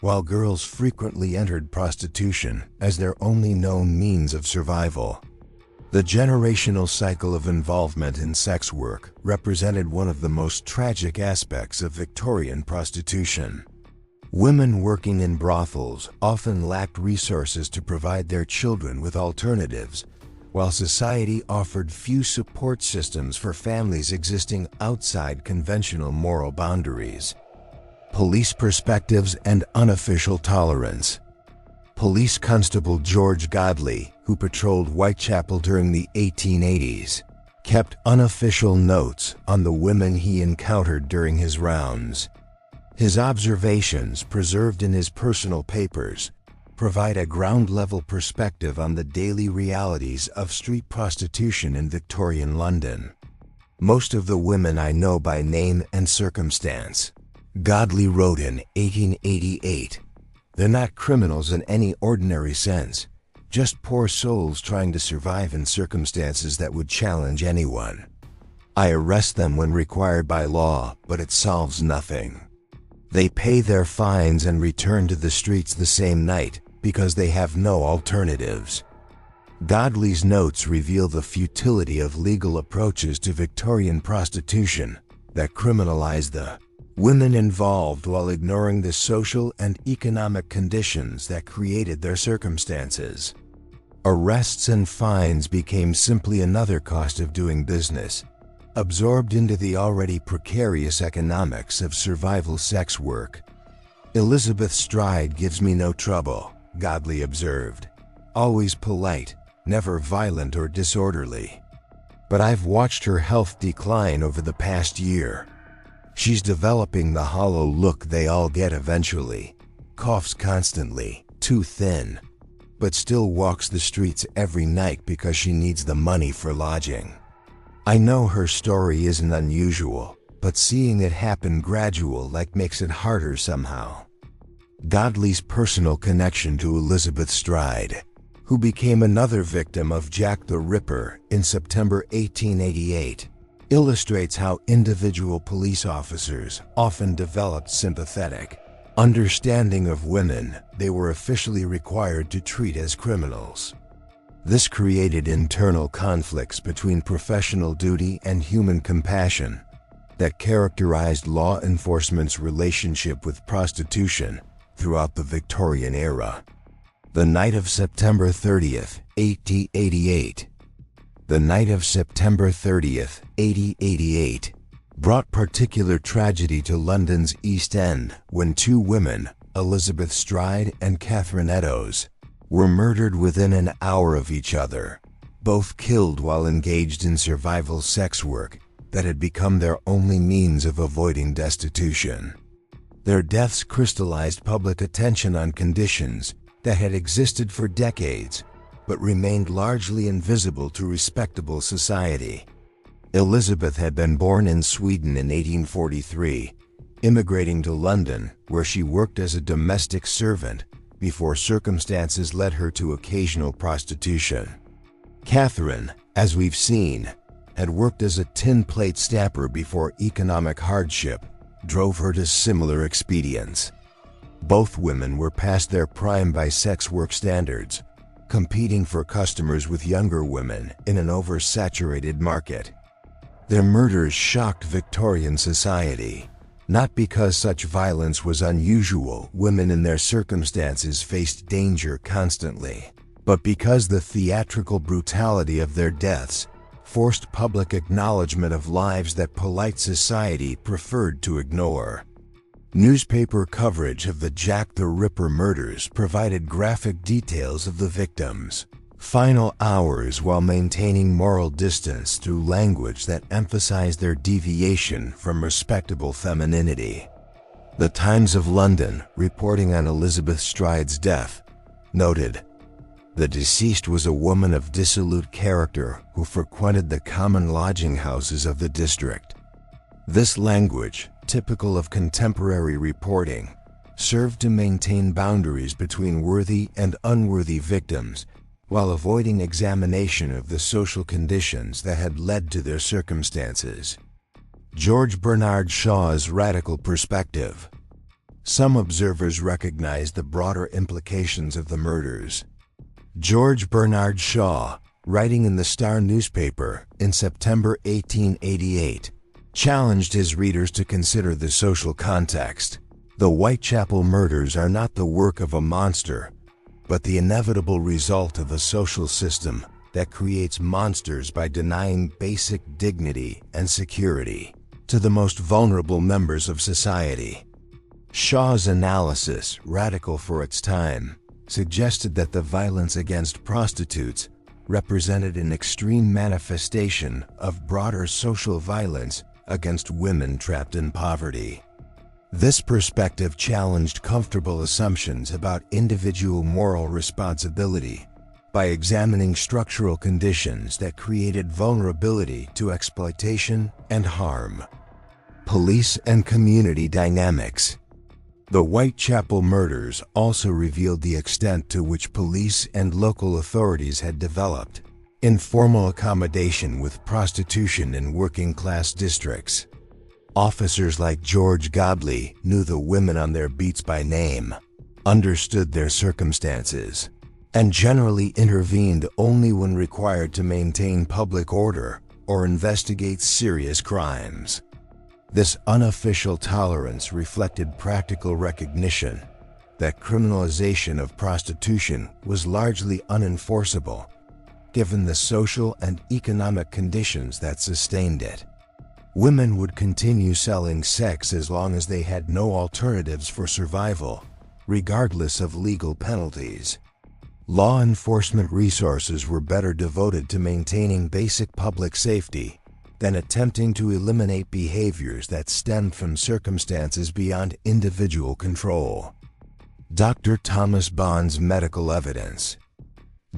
while girls frequently entered prostitution as their only known means of survival. The generational cycle of involvement in sex work represented one of the most tragic aspects of Victorian prostitution. Women working in brothels often lacked resources to provide their children with alternatives, while society offered few support systems for families existing outside conventional moral boundaries. Police perspectives and unofficial tolerance. Police Constable George Godley, who patrolled Whitechapel during the 1880s, kept unofficial notes on the women he encountered during his rounds. His observations, preserved in his personal papers, provide a ground-level perspective on the daily realities of street prostitution in Victorian London. "Most of the women I know by name and circumstance," Godley wrote in 1888. "They're not criminals in any ordinary sense, just poor souls trying to survive in circumstances that would challenge anyone. I arrest them when required by law, but it solves nothing. They pay their fines and return to the streets the same night because they have no alternatives." Godley's notes reveal the futility of legal approaches to Victorian prostitution that criminalize the women involved while ignoring the social and economic conditions that created their circumstances. Arrests and fines became simply another cost of doing business, absorbed into the already precarious economics of survival sex work. "Elizabeth Stride gives me no trouble," Godley observed. "Always polite, never violent or disorderly. But I've watched her health decline over the past year. She's developing the hollow look they all get eventually, coughs constantly, too thin, but still walks the streets every night because she needs the money for lodging. I know her story isn't unusual, but seeing it happen gradual makes it harder somehow." Godley's personal connection to Elizabeth Stride, who became another victim of Jack the Ripper in September 1888, illustrates how individual police officers often developed sympathetic understanding of women they were officially required to treat as criminals. This created internal conflicts between professional duty and human compassion that characterized law enforcement's relationship with prostitution throughout the Victorian era. The night of September 30th, 1888. The night of September 30th, 1888, brought particular tragedy to London's East End when two women, Elizabeth Stride and Catherine Eddowes, were murdered within an hour of each other, both killed while engaged in survival sex work that had become their only means of avoiding destitution. Their deaths crystallized public attention on conditions that had existed for decades but remained largely invisible to respectable society. Elizabeth had been born in Sweden in 1843, immigrating to London where she worked as a domestic servant before circumstances led her to occasional prostitution. Catherine, as we've seen, had worked as a tin plate stamper before economic hardship drove her to similar expedients. Both women were past their prime by sex work standards, competing for customers with younger women in an oversaturated market. Their murders shocked Victorian society. Not because such violence was unusual, women in their circumstances faced danger constantly, but because the theatrical brutality of their deaths forced public acknowledgement of lives that polite society preferred to ignore. Newspaper coverage of the Jack the Ripper murders provided graphic details of the victims' final hours while maintaining moral distance through language that emphasized their deviation from respectable femininity. The Times of London, reporting on Elizabeth Stride's death, noted, "The deceased was a woman of dissolute character who frequented the common lodging houses of the district." This language, typical of contemporary reporting, served to maintain boundaries between worthy and unworthy victims while avoiding examination of the social conditions that had led to their circumstances. George Bernard Shaw's radical perspective. Some observers recognized the broader implications of the murders. George Bernard Shaw, writing in the Star newspaper in September 1888, challenged his readers to consider the social context. The Whitechapel murders are not the work of a monster, but the inevitable result of a social system that creates monsters by denying basic dignity and security to the most vulnerable members of society. Shaw's analysis, radical for its time, suggested that the violence against prostitutes represented an extreme manifestation of broader social violence against women trapped in poverty. This perspective challenged comfortable assumptions about individual moral responsibility by examining structural conditions that created vulnerability to exploitation and harm. Police and community dynamics. The Whitechapel murders also revealed the extent to which police and local authorities had developed informal accommodation with prostitution in working-class districts. Officers like George Godley knew the women on their beats by name, understood their circumstances, and generally intervened only when required to maintain public order or investigate serious crimes. This unofficial tolerance reflected practical recognition that criminalization of prostitution was largely unenforceable, given the social and economic conditions that sustained it. Women would continue selling sex as long as they had no alternatives for survival, regardless of legal penalties. Law enforcement resources were better devoted to maintaining basic public safety than attempting to eliminate behaviors that stemmed from circumstances beyond individual control. Dr. Thomas Bond's medical evidence.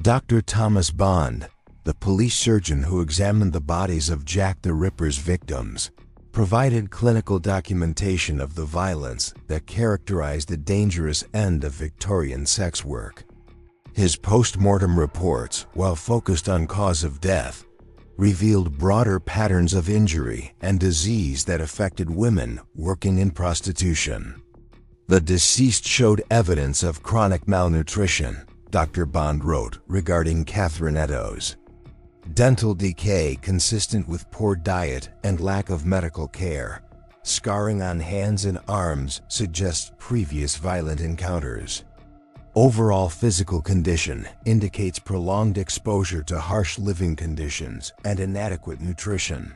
Dr. Thomas Bond, the police surgeon who examined the bodies of Jack the Ripper's victims, provided clinical documentation of the violence that characterized the dangerous end of Victorian sex work. His post-mortem reports, while focused on cause of death, revealed broader patterns of injury and disease that affected women working in prostitution. The deceased showed evidence of chronic malnutrition, Dr. Bond wrote regarding Catherine Eddowes. Dental decay consistent with poor diet and lack of medical care. Scarring on hands and arms suggests previous violent encounters. Overall physical condition indicates prolonged exposure to harsh living conditions and inadequate nutrition.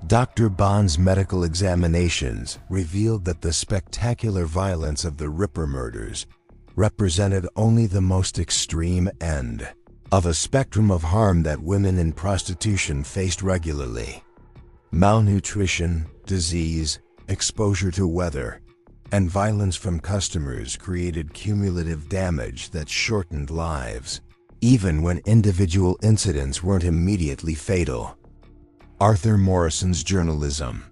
Dr. Bond's medical examinations revealed that the spectacular violence of the Ripper murders represented only the most extreme end of a spectrum of harm that women in prostitution faced regularly. Malnutrition, disease, exposure to weather, and violence from customers created cumulative damage that shortened lives, even when individual incidents weren't immediately fatal. Arthur Morrison's journalism.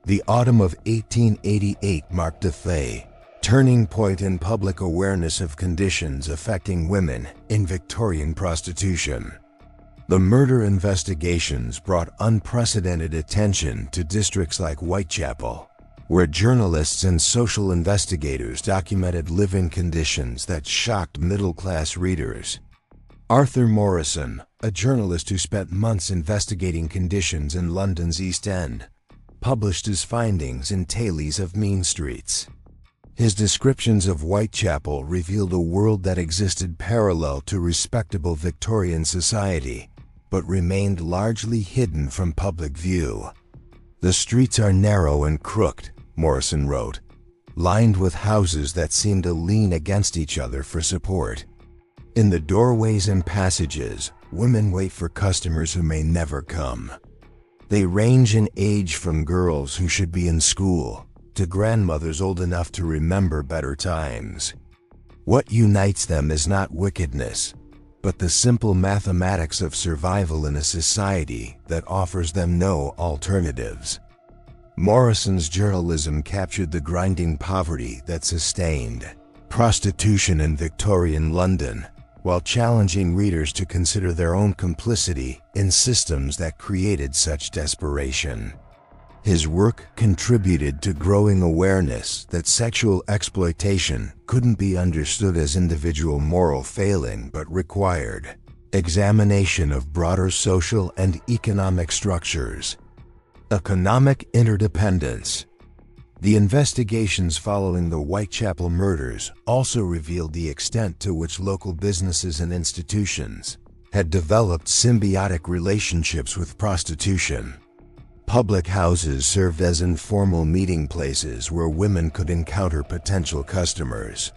The autumn of 1888 marked a turning point in public awareness of conditions affecting women in Victorian prostitution. The murder investigations brought unprecedented attention to districts like Whitechapel, where journalists and social investigators documented living conditions that shocked middle-class readers. Arthur Morrison, a journalist who spent months investigating conditions in London's East End, published his findings in Tailies of Mean Streets. His descriptions of Whitechapel revealed a world that existed parallel to respectable Victorian society, but remained largely hidden from public view. "The streets are narrow and crooked," Morrison wrote, "lined with houses that seem to lean against each other for support. In the doorways and passages, women wait for customers who may never come. They range in age from girls who should be in school to grandmothers old enough to remember better times. What unites them is not wickedness, but the simple mathematics of survival in a society that offers them no alternatives." Morrison's journalism captured the grinding poverty that sustained prostitution in Victorian London, while challenging readers to consider their own complicity in systems that created such desperation. His work contributed to growing awareness that sexual exploitation couldn't be understood as individual moral failing but required examination of broader social and economic structures. Economic interdependence. The investigations following the Whitechapel murders also revealed the extent to which local businesses and institutions had developed symbiotic relationships with prostitution. Public houses served as informal meeting places where women could encounter potential customers.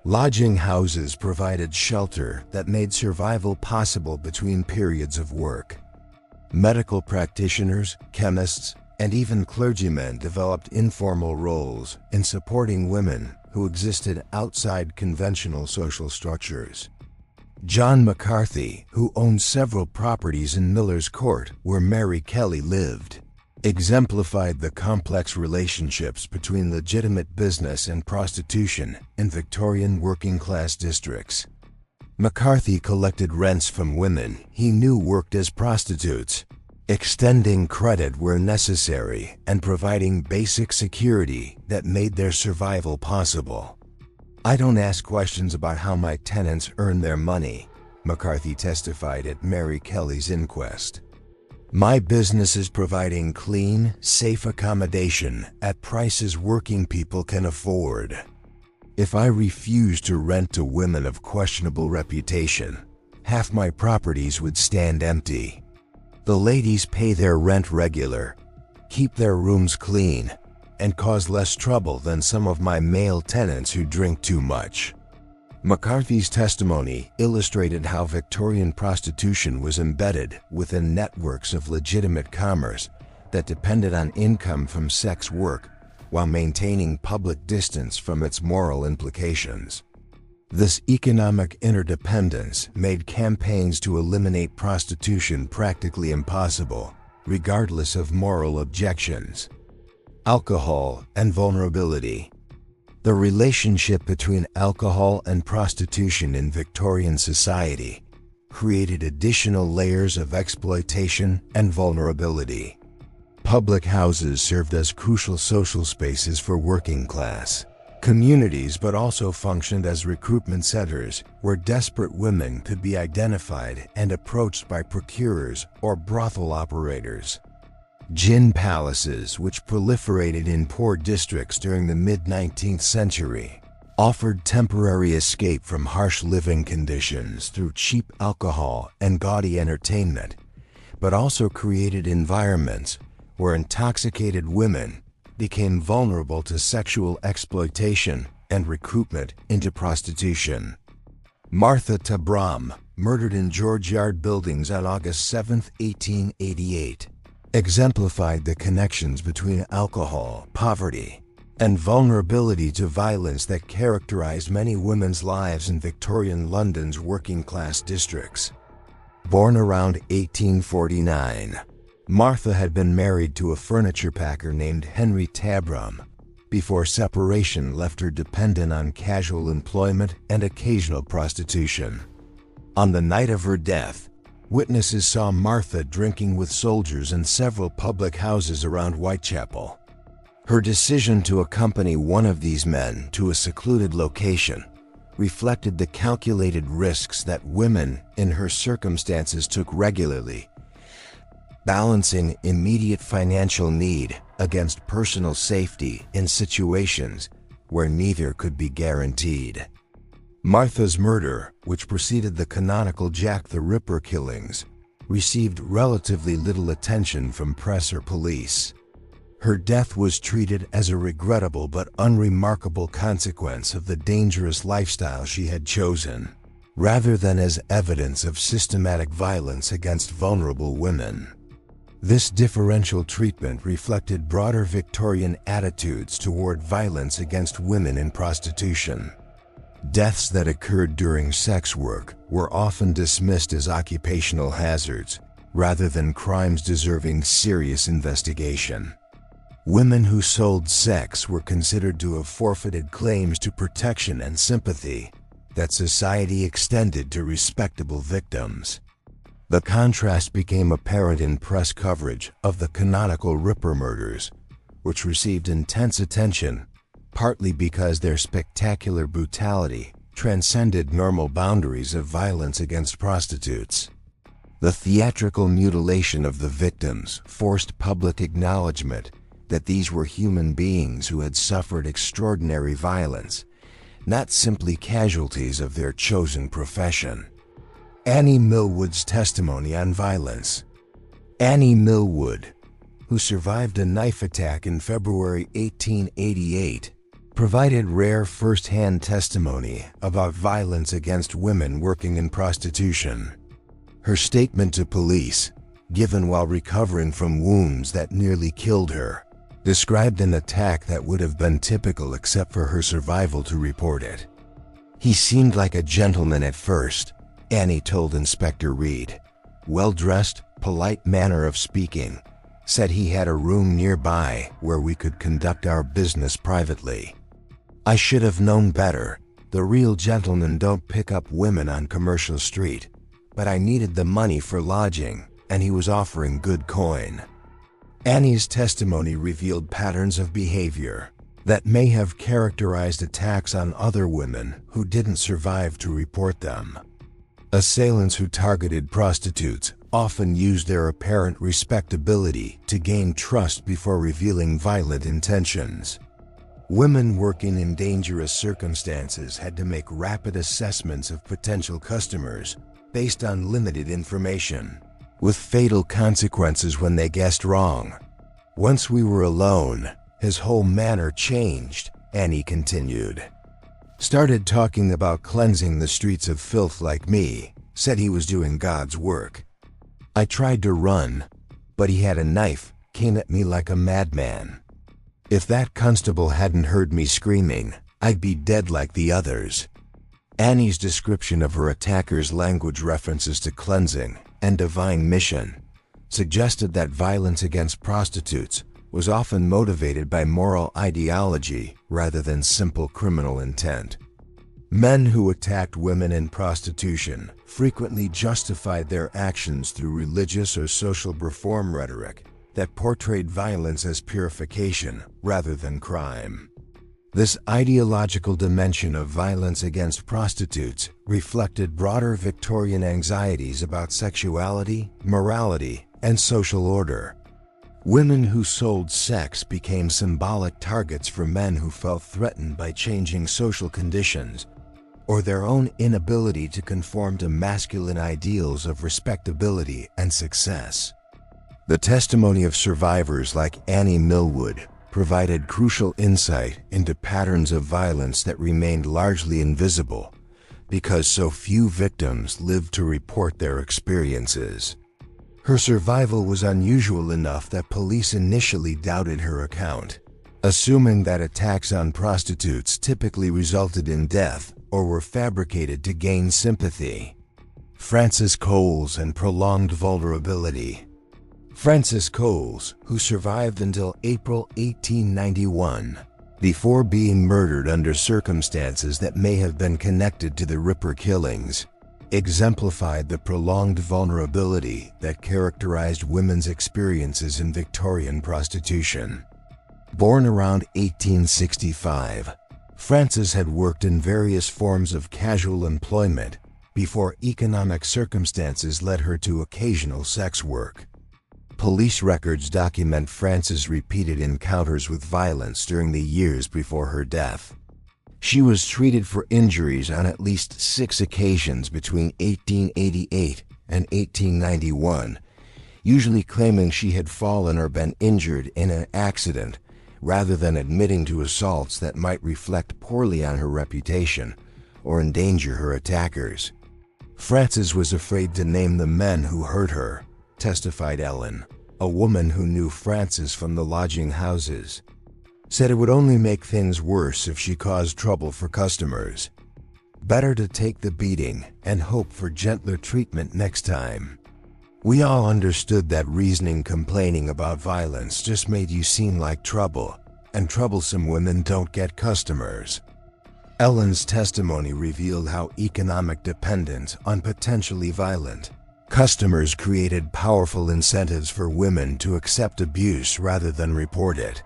Lodging houses provided shelter that made survival possible between periods of work. Medical practitioners, chemists, and even clergymen developed informal roles in supporting women who existed outside conventional social structures. John McCarthy, who owned several properties in Miller's Court where Mary Kelly lived, exemplified the complex relationships between legitimate business and prostitution in Victorian working-class districts. McCarthy collected rents from women he knew worked as prostitutes, extending credit where necessary and providing basic security that made their survival possible. "I don't ask questions about how my tenants earn their money," McCarthy testified at Mary Kelly's inquest. "My business is providing clean, safe accommodation at prices working people can afford. If I refuse to rent to women of questionable reputation, half my properties would stand empty. The ladies pay their rent regular, keep their rooms clean, and cause less trouble than some of my male tenants who drink too much." McCarthy's testimony illustrated how Victorian prostitution was embedded within networks of legitimate commerce that depended on income from sex work while maintaining public distance from its moral implications. This economic interdependence made campaigns to eliminate prostitution practically impossible, regardless of moral objections. Alcohol and vulnerability. The relationship between alcohol and prostitution in Victorian society created additional layers of exploitation and vulnerability. Public houses served as crucial social spaces for working-class communities, but also functioned as recruitment centers where desperate women could be identified and approached by procurers or brothel operators. Gin palaces, which proliferated in poor districts during the mid-19th century, offered temporary escape from harsh living conditions through cheap alcohol and gaudy entertainment, but also created environments where intoxicated women became vulnerable to sexual exploitation and recruitment into prostitution. Martha Tabram, murdered in George Yard Buildings on August 7, 1888, exemplified the connections between alcohol, poverty, and vulnerability to violence that characterized many women's lives in Victorian London's working-class districts. Born around 1849, Martha had been married to a furniture packer named Henry Tabram before separation left her dependent on casual employment and occasional prostitution. On the night of her death, witnesses saw Martha drinking with soldiers in several public houses around Whitechapel. Her decision to accompany one of these men to a secluded location reflected the calculated risks that women in her circumstances took regularly, balancing immediate financial need against personal safety in situations where neither could be guaranteed. Martha's murder, which preceded the canonical Jack the Ripper killings, received relatively little attention from press or police. Her death was treated as a regrettable but unremarkable consequence of the dangerous lifestyle she had chosen, rather than as evidence of systematic violence against vulnerable women. This differential treatment reflected broader Victorian attitudes toward violence against women in prostitution. Deaths that occurred during sex work were often dismissed as occupational hazards, rather than crimes deserving serious investigation. Women who sold sex were considered to have forfeited claims to protection and sympathy that society extended to respectable victims. The contrast became apparent in press coverage of the canonical Ripper murders, which received intense attention, partly because their spectacular brutality transcended normal boundaries of violence against prostitutes. The theatrical mutilation of the victims forced public acknowledgement that these were human beings who had suffered extraordinary violence, not simply casualties of their chosen profession. Annie Millwood's testimony on violence. Annie Millwood, who survived a knife attack in February 1888, provided rare first-hand testimony about violence against women working in prostitution. Her statement to police, given while recovering from wounds that nearly killed her, described an attack that would have been typical except for her survival to report it. "He seemed like a gentleman at first," Annie told Inspector Reed. "Well-dressed, polite manner of speaking. Said he had a room nearby where we could conduct our business privately. I should have known better. The real gentlemen don't pick up women on Commercial Street, but I needed the money for lodging, and he was offering good coin." Annie's testimony revealed patterns of behavior that may have characterized attacks on other women who didn't survive to report them. Assailants who targeted prostitutes often used their apparent respectability to gain trust before revealing violent intentions. Women working in dangerous circumstances had to make rapid assessments of potential customers based on limited information, with fatal consequences when they guessed wrong. "Once we were alone, his whole manner changed," Annie continued. "Started talking about cleansing the streets of filth like me, said he was doing God's work. I tried to run, but he had a knife, came at me like a madman. If that constable hadn't heard me screaming, I'd be dead like the others." Annie's description of her attacker's language references to cleansing and divine mission suggested that violence against prostitutes was often motivated by moral ideology rather than simple criminal intent. Men who attacked women in prostitution frequently justified their actions through religious or social reform rhetoric that portrayed violence as purification rather than crime. This ideological dimension of violence against prostitutes reflected broader Victorian anxieties about sexuality, morality, and social order. Women who sold sex became symbolic targets for men who felt threatened by changing social conditions or their own inability to conform to masculine ideals of respectability and success. The testimony of survivors like Annie Millwood provided crucial insight into patterns of violence that remained largely invisible because so few victims lived to report their experiences. Her survival was unusual enough that police initially doubted her account, assuming that attacks on prostitutes typically resulted in death or were fabricated to gain sympathy. Frances Coles and prolonged vulnerability. Frances Coles, who survived until April 1891, before being murdered under circumstances that may have been connected to the Ripper killings, exemplified the prolonged vulnerability that characterized women's experiences in Victorian prostitution. Born around 1865, Frances had worked in various forms of casual employment before economic circumstances led her to occasional sex work. Police records document Frances' repeated encounters with violence during the years before her death. She was treated for injuries on at least 6 occasions between 1888 and 1891, usually claiming she had fallen or been injured in an accident, rather than admitting to assaults that might reflect poorly on her reputation or endanger her attackers. Frances was afraid to name the men who hurt her, testified Ellen, a woman who knew Frances from the lodging houses. Said it would only make things worse if she caused trouble for customers. Better to take the beating and hope for gentler treatment next time. We all understood that reasoning complaining about violence just made you seem like trouble, and troublesome women don't get customers. Ellen's testimony revealed how economic dependence on potentially violent customers created powerful incentives for women to accept abuse rather than report it.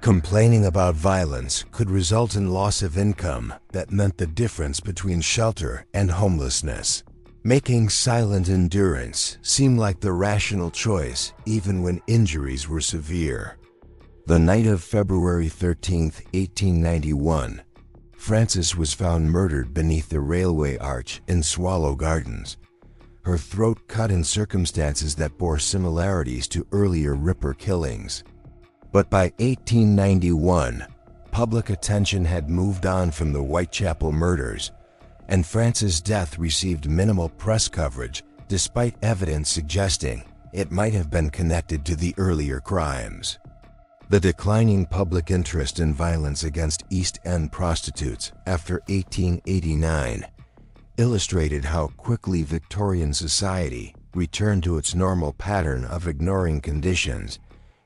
Complaining about violence could result in loss of income that meant the difference between shelter and homelessness, making silent endurance seem like the rational choice even when injuries were severe. The night of February 13, 1891, Frances was found murdered beneath the railway arch in Swallow Gardens, her throat cut in circumstances that bore similarities to earlier Ripper killings. But by 1891, public attention had moved on from the Whitechapel murders, and Frances' death received minimal press coverage despite evidence suggesting it might have been connected to the earlier crimes. The declining public interest in violence against East End prostitutes after 1889 illustrated how quickly Victorian society returned to its normal pattern of ignoring conditions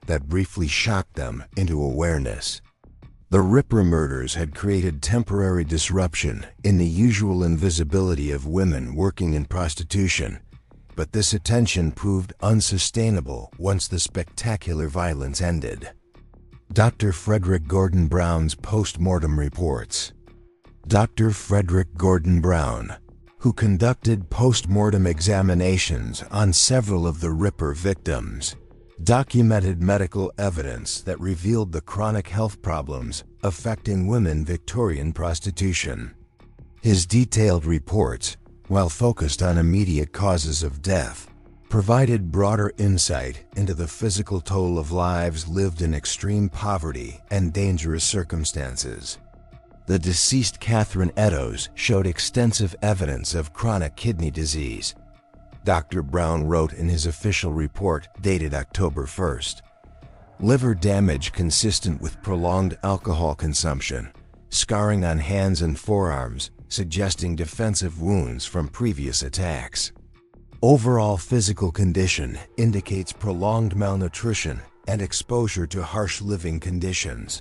that briefly shocked them into awareness. The Ripper murders had created temporary disruption in the usual invisibility of women working in prostitution, but this attention proved unsustainable once the spectacular violence ended. Dr. Frederick Gordon Brown's post-mortem reports. Dr. Frederick Gordon Brown, who conducted post-mortem examinations on several of the Ripper victims, documented medical evidence that revealed the chronic health problems affecting women Victorian prostitution. His detailed reports, while focused on immediate causes of death, provided broader insight into the physical toll of lives lived in extreme poverty and dangerous circumstances. The deceased Catherine Eddowes showed extensive evidence of chronic kidney disease. Dr. Brown wrote in his official report dated October 1st, liver damage consistent with prolonged alcohol consumption, scarring on hands and forearms, suggesting defensive wounds from previous attacks. Overall physical condition indicates prolonged malnutrition and exposure to harsh living conditions.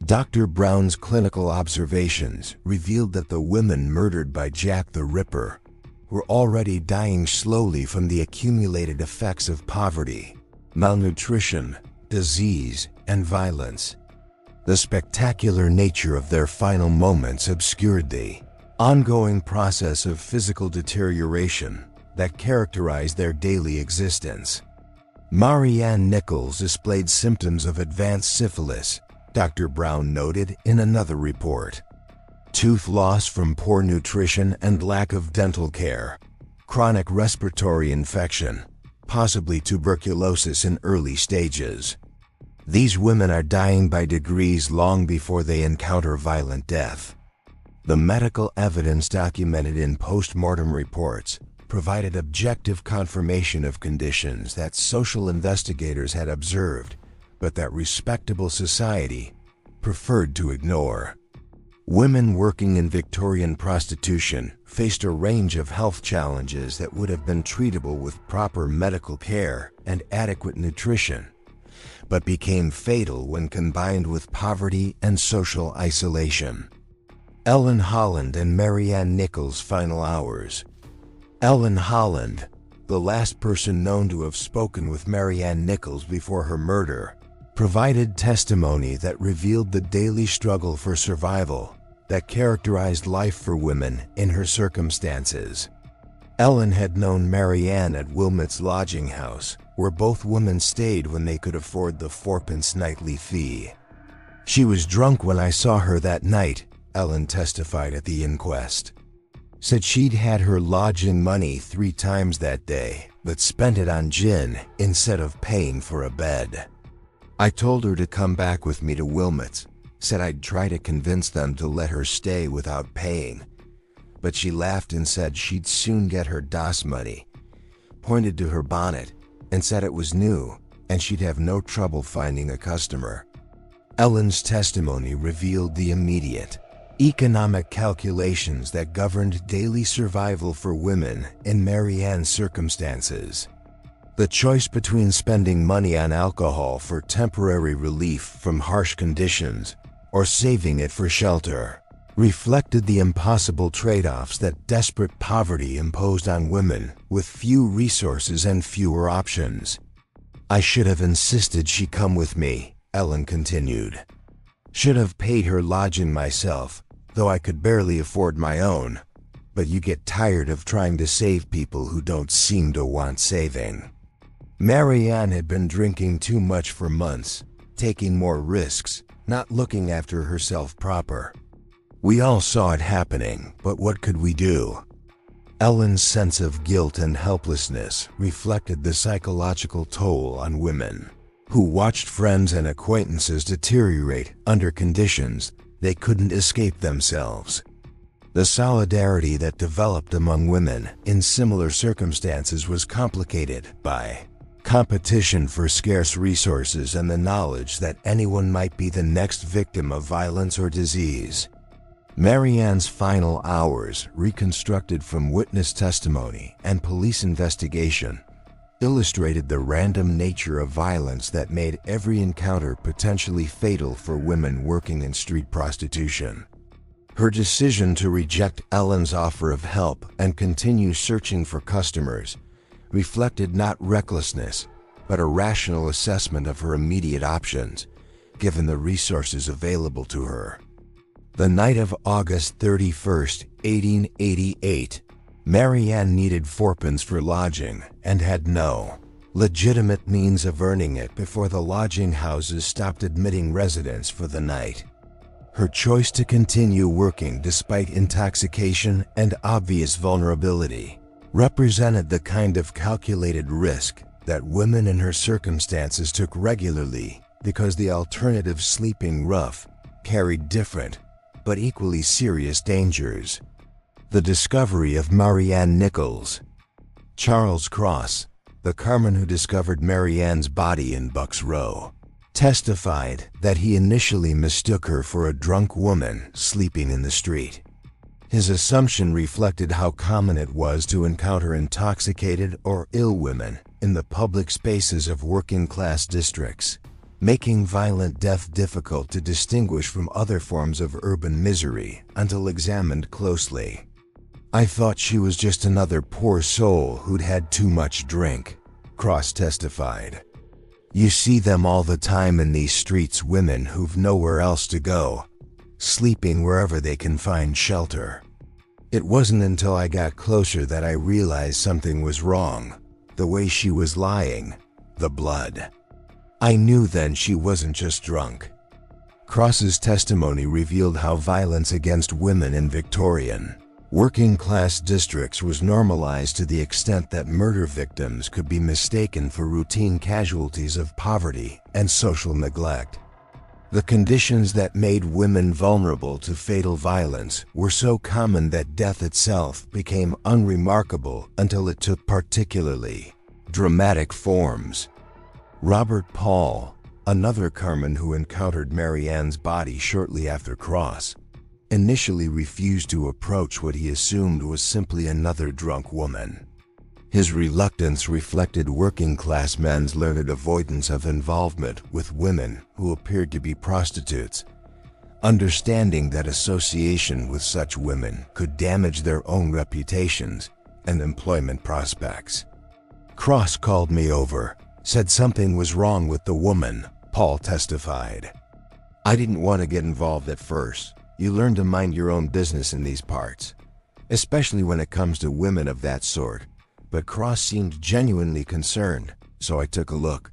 Dr. Brown's clinical observations revealed that the women murdered by Jack the Ripper were already dying slowly from the accumulated effects of poverty, malnutrition, disease, and violence. The spectacular nature of their final moments obscured the ongoing process of physical deterioration that characterized their daily existence. Marianne Nichols displayed symptoms of advanced syphilis, Dr. Brown noted in another report. Tooth loss from poor nutrition and lack of dental care, chronic respiratory infection, possibly tuberculosis in early stages. These women are dying by degrees long before they encounter violent death. The medical evidence documented in post-mortem reports provided objective confirmation of conditions that social investigators had observed, but that respectable society preferred to ignore. Women working in Victorian prostitution faced a range of health challenges that would have been treatable with proper medical care and adequate nutrition, but became fatal when combined with poverty and social isolation. Ellen Holland and Marianne Nichols' final hours. Ellen Holland, the last person known to have spoken with Marianne Nichols before her murder, provided testimony that revealed the daily struggle for survival that characterized life for women in her circumstances. Ellen had known Marianne at Wilmot's lodging house, where both women stayed when they could afford the fourpence nightly fee. "She was drunk when I saw her that night," Ellen testified at the inquest. Said she'd had her lodging money 3 times that day, but spent it on gin instead of paying for a bed. "I told her to come back with me to Wilmot's, said I'd try to convince them to let her stay without paying, but she laughed and said she'd soon get her DOS money, pointed to her bonnet, and said it was new and she'd have no trouble finding a customer." Ellen's testimony revealed the immediate economic calculations that governed daily survival for women in Marianne's circumstances. The choice between spending money on alcohol for temporary relief from harsh conditions or saving it for shelter reflected the impossible trade-offs that desperate poverty imposed on women with few resources and fewer options. "I should have insisted she come with me," Ellen continued. "Should have paid her lodging myself, though I could barely afford my own. But you get tired of trying to save people who don't seem to want saving." Marianne had been drinking too much for months, taking more risks, not looking after herself proper. "We all saw it happening, but what could we do?" Ellen's sense of guilt and helplessness reflected the psychological toll on women who watched friends and acquaintances deteriorate under conditions they couldn't escape themselves. The solidarity that developed among women in similar circumstances was complicated by competition for scarce resources and the knowledge that anyone might be the next victim of violence or disease. Marianne's final hours, reconstructed from witness testimony and police investigation, illustrated the random nature of violence that made every encounter potentially fatal for women working in street prostitution. Her decision to reject Ellen's offer of help and continue searching for customers reflected not recklessness, but a rational assessment of her immediate options, given the resources available to her. The night of August 31st, 1888, Marianne needed fourpence for lodging and had no legitimate means of earning it before the lodging houses stopped admitting residents for the night. Her choice to continue working despite intoxication and obvious vulnerability represented the kind of calculated risk that women in her circumstances took regularly because the alternative, sleeping rough, carried different but equally serious dangers. The discovery of Marianne Nichols. Charles Cross, the carman who discovered Marianne's body in Bucks Row, testified that he initially mistook her for a drunk woman sleeping in the street. His assumption reflected how common it was to encounter intoxicated or ill women in the public spaces of working-class districts, making violent death difficult to distinguish from other forms of urban misery until examined closely. "I thought she was just another poor soul who'd had too much drink," Cross testified. "You see them all the time in these streets, women who've nowhere else to go, sleeping wherever they can find shelter. It wasn't until I got closer that I realized something was wrong. The way she was lying, the blood. I knew then she wasn't just drunk." Cross's testimony revealed how violence against women in Victorian, working-class districts was normalized to the extent that murder victims could be mistaken for routine casualties of poverty and social neglect. The conditions that made women vulnerable to fatal violence were so common that death itself became unremarkable until it took particularly dramatic forms. Robert Paul, another carman who encountered Marianne's body shortly after Cross, initially refused to approach what he assumed was simply another drunk woman. His reluctance reflected working-class men's learned avoidance of involvement with women who appeared to be prostitutes, understanding that association with such women could damage their own reputations and employment prospects. "Cross called me over, said something was wrong with the woman," Paul testified. "I didn't want to get involved at first. You learn to mind your own business in these parts, especially when it comes to women of that sort. But Cross seemed genuinely concerned, so I took a look.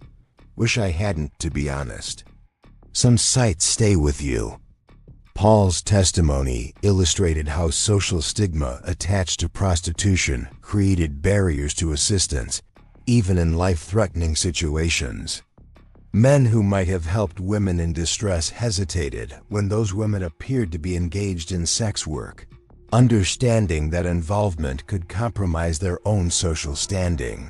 Wish I hadn't, to be honest." Some sights stay with you. Paul's testimony illustrated how social stigma attached to prostitution created barriers to assistance, even in life-threatening situations. Men who might have helped women in distress hesitated when those women appeared to be engaged in sex work, understanding that involvement could compromise their own social standing.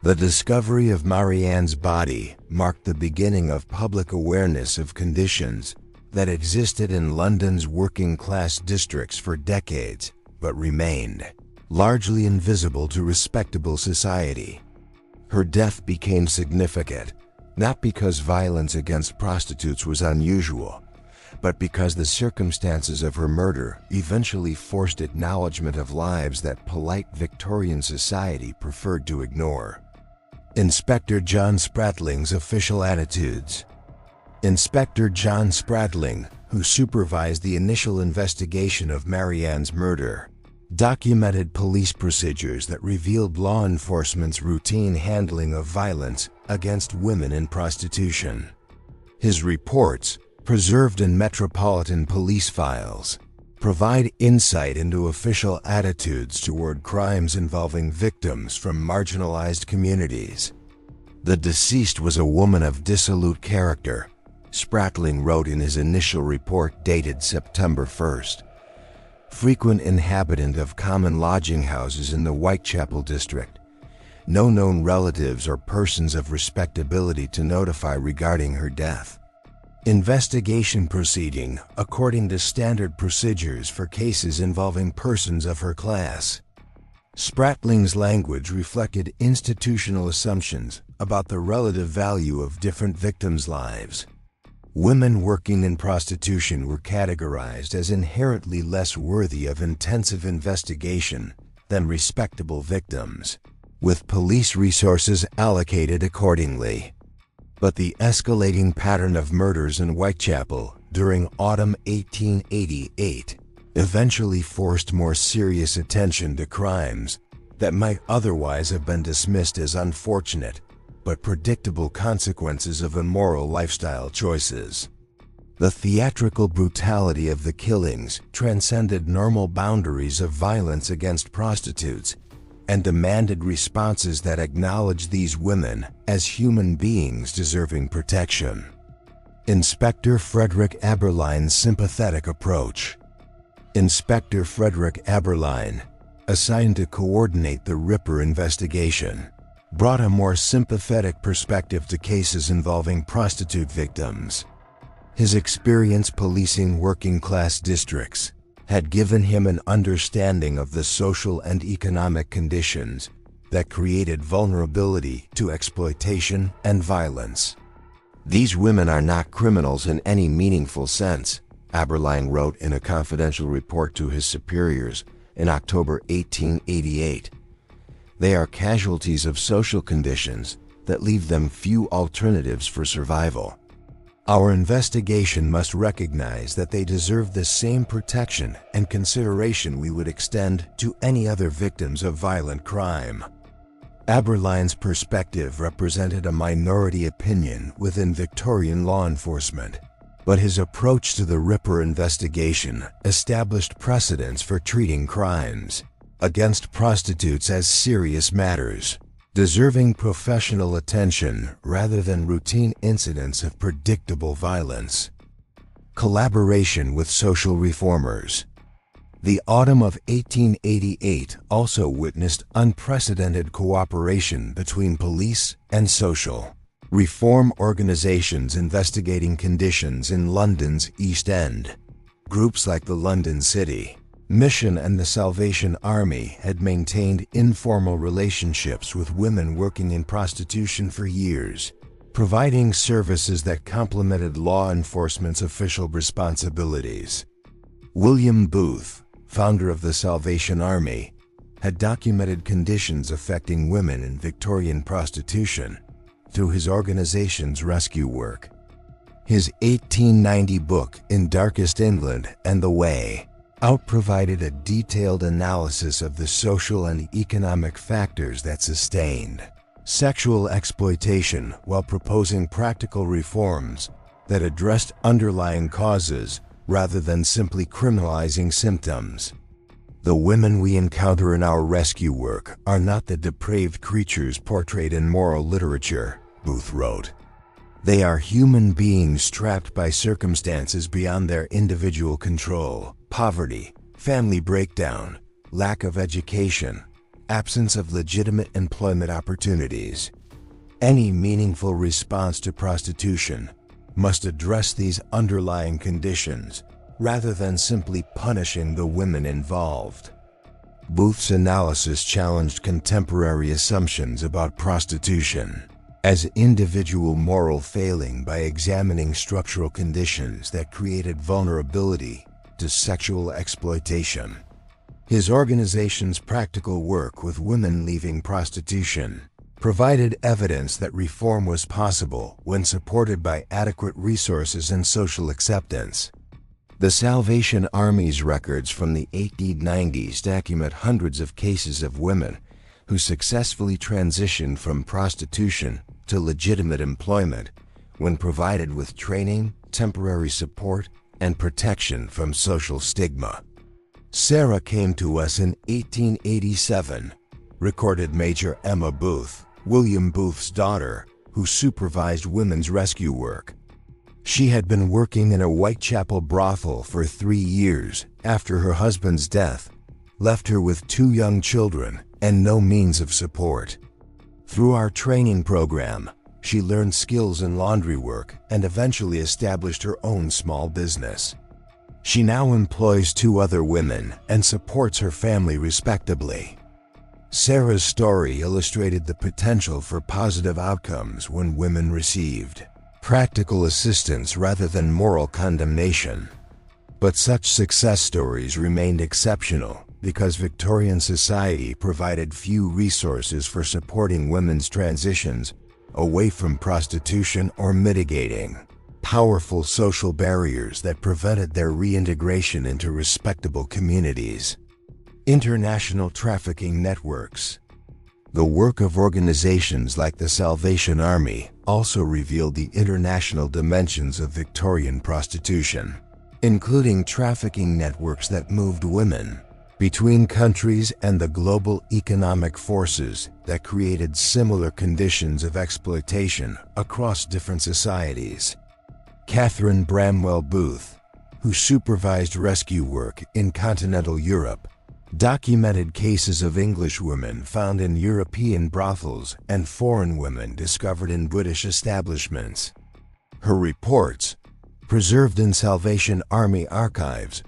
The discovery of Marianne's body marked the beginning of public awareness of conditions that existed in London's working-class districts for decades, but remained largely invisible to respectable society. Her death became significant, not because violence against prostitutes was unusual, but because the circumstances of her murder eventually forced acknowledgement of lives that polite Victorian society preferred to ignore. Inspector John Spratling's official attitudes. Inspector John Spratling, who supervised the initial investigation of Marianne's murder, documented police procedures that revealed law enforcement's routine handling of violence against women in prostitution. His reports, preserved in Metropolitan Police files, provide insight into official attitudes toward crimes involving victims from marginalized communities. "The deceased was a woman of dissolute character," Spratling wrote in his initial report dated September 1st. "Frequent inhabitant of common lodging houses in the Whitechapel district. No known relatives or persons of respectability to notify regarding her death. Investigation proceeding according to standard procedures for cases involving persons of her class." Spratling's language reflected institutional assumptions about the relative value of different victims' lives. Women working in prostitution were categorized as inherently less worthy of intensive investigation than respectable victims, with police resources allocated accordingly. But the escalating pattern of murders in Whitechapel during autumn 1888 eventually forced more serious attention to crimes that might otherwise have been dismissed as unfortunate but predictable consequences of immoral lifestyle choices. The theatrical brutality of the killings transcended normal boundaries of violence against prostitutes and demanded responses that acknowledged these women as human beings deserving protection. Inspector Frederick Aberline's sympathetic approach. Inspector Frederick Aberline, assigned to coordinate the Ripper investigation, brought a more sympathetic perspective to cases involving prostitute victims. His experience policing working-class districts had given him an understanding of the social and economic conditions that created vulnerability to exploitation and violence. "These women are not criminals in any meaningful sense," Aberline wrote in a confidential report to his superiors in October 1888. "They are casualties of social conditions that leave them few alternatives for survival. Our investigation must recognize that they deserve the same protection and consideration we would extend to any other victims of violent crime." Aberline's perspective represented a minority opinion within Victorian law enforcement, but his approach to the Ripper investigation established precedents for treating crimes against prostitutes as serious matters, deserving professional attention rather than routine incidents of predictable violence. Collaboration with social reformers. The autumn of 1888 also witnessed unprecedented cooperation between police and social reform organizations investigating conditions in London's East End. Groups like the London City Mission and the Salvation Army had maintained informal relationships with women working in prostitution for years, providing services that complemented law enforcement's official responsibilities. William Booth, founder of the Salvation Army, had documented conditions affecting women in Victorian prostitution through his organization's rescue work. His 1890 book, In Darkest England and the Way Out, provided a detailed analysis of the social and economic factors that sustained sexual exploitation while proposing practical reforms that addressed underlying causes rather than simply criminalizing symptoms. The women we encounter in our rescue work are not the depraved creatures portrayed in moral literature, Booth wrote. They are human beings trapped by circumstances beyond their individual control: poverty, family breakdown, lack of education, absence of legitimate employment opportunities. Any meaningful response to prostitution must address these underlying conditions rather than simply punishing the women involved. Booth's analysis challenged contemporary assumptions about prostitution as individual moral failing by examining structural conditions that created vulnerability to sexual exploitation. His organization's practical work with women leaving prostitution provided evidence that reform was possible when supported by adequate resources and social acceptance. The Salvation Army's records from the 1890s document hundreds of cases of women who successfully transitioned from prostitution to legitimate employment when provided with training, temporary support, and protection from social stigma. Sarah came to us in 1887, recorded Major Emma Booth, William Booth's daughter, who supervised women's rescue work. She had been working in a Whitechapel brothel for 3 years after her husband's death left her with 2 young children and no means of support. Through our training program, she learned skills in laundry work and eventually established her own small business. She now employs 2 other women and supports her family respectably. Sarah's story illustrated the potential for positive outcomes when women received practical assistance rather than moral condemnation. But such success stories remained exceptional because Victorian society provided few resources for supporting women's transitions away from prostitution or mitigating powerful social barriers that prevented their reintegration into respectable communities. International trafficking networks. The work of organizations like the Salvation Army also revealed the international dimensions of Victorian prostitution, including trafficking networks that moved women between countries and the global economic forces that created similar conditions of exploitation across different societies. Catherine Bramwell Booth, who supervised rescue work in continental Europe, documented cases of English women found in European brothels and foreign women discovered in British establishments. Her reports, preserved in Salvation Army archives,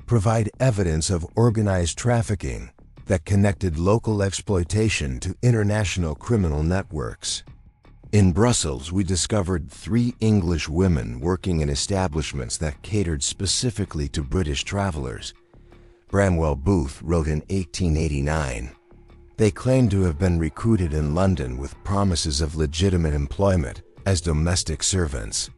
provide evidence of organized trafficking that connected local exploitation to international criminal networks. In Brussels, we discovered 3 English women working in establishments that catered specifically to British travelers. Bramwell Booth wrote in 1889. They claimed to have been recruited in London with promises of legitimate employment as domestic servants.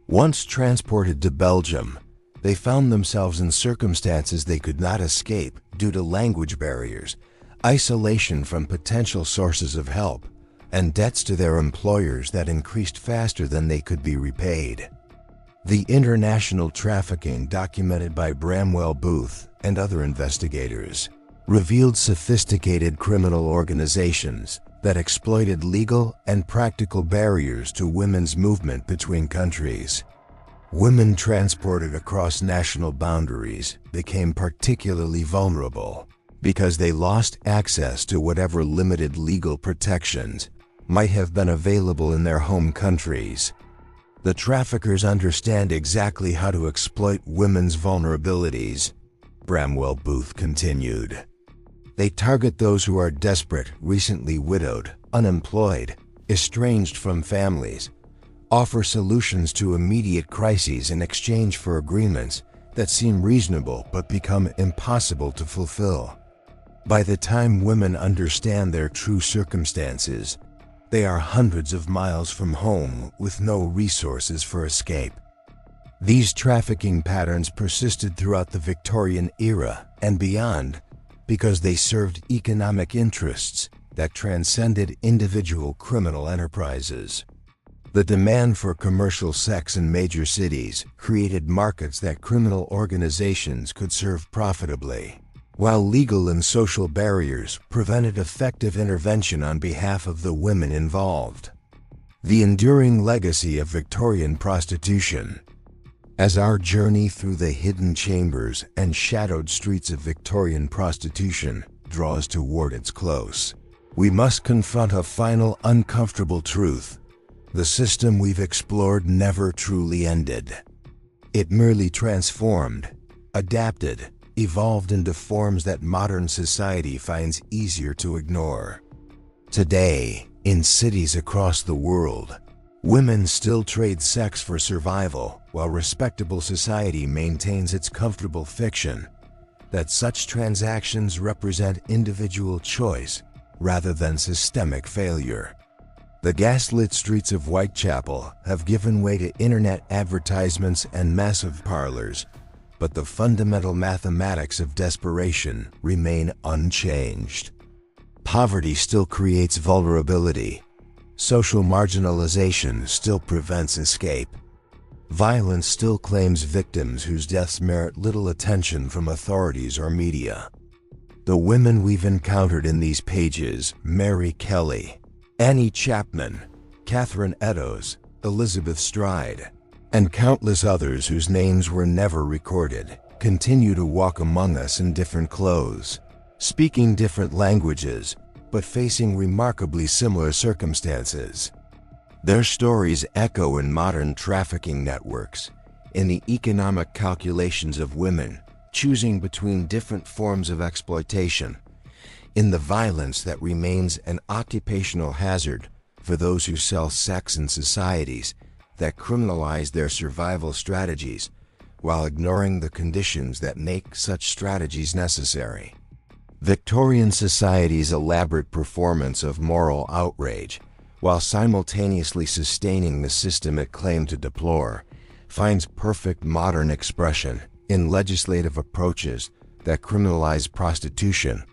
Once transported to Belgium, they found themselves in circumstances they could not escape due to language barriers, isolation from potential sources of help, and debts to their employers that increased faster than they could be repaid. The international trafficking documented by Bramwell Booth and other investigators revealed sophisticated criminal organizations that exploited legal and practical barriers to women's movement between countries. Women transported across national boundaries became particularly vulnerable because they lost access to whatever limited legal protections might have been available in their home countries. The traffickers understand exactly how to exploit women's vulnerabilities, Bramwell Booth continued. They target those who are desperate, recently widowed, unemployed, estranged from families, offer solutions to immediate crises in exchange for agreements that seem reasonable but become impossible to fulfill. By the time women understand their true circumstances, They are hundreds of miles from home with no resources for escape. These trafficking patterns persisted throughout the Victorian era and beyond because they served economic interests that transcended individual criminal enterprises. The demand for commercial sex in major cities created markets that criminal organizations could serve profitably, while legal and social barriers prevented effective intervention on behalf of the women involved. The enduring legacy of Victorian prostitution. As our journey through the hidden chambers and shadowed streets of Victorian prostitution draws toward its close, we must confront a final uncomfortable truth. The system we've explored never truly ended. It merely transformed, adapted, evolved into forms that modern society finds easier to ignore. Today, in cities across the world, women still trade sex for survival, while respectable society maintains its comfortable fiction that such transactions represent individual choice rather than systemic failure. The gaslit streets of Whitechapel have given way to internet advertisements and massive parlors, but the fundamental mathematics of desperation remain unchanged. Poverty still creates vulnerability. Social marginalization still prevents escape. Violence still claims victims whose deaths merit little attention from authorities or media. The women we've encountered in these pages, Mary Kelly, Annie Chapman, Catherine Eddowes, Elizabeth Stride, and countless others whose names were never recorded, continue to walk among us in different clothes, speaking different languages, but facing remarkably similar circumstances. Their stories echo in modern trafficking networks, in the economic calculations of women choosing between different forms of exploitation, in the violence that remains an occupational hazard for those who sell sex in societies that criminalize their survival strategies while ignoring the conditions that make such strategies necessary. Victorian society's elaborate performance of moral outrage, while simultaneously sustaining the system it claimed to deplore, finds perfect modern expression in legislative approaches that criminalize prostitution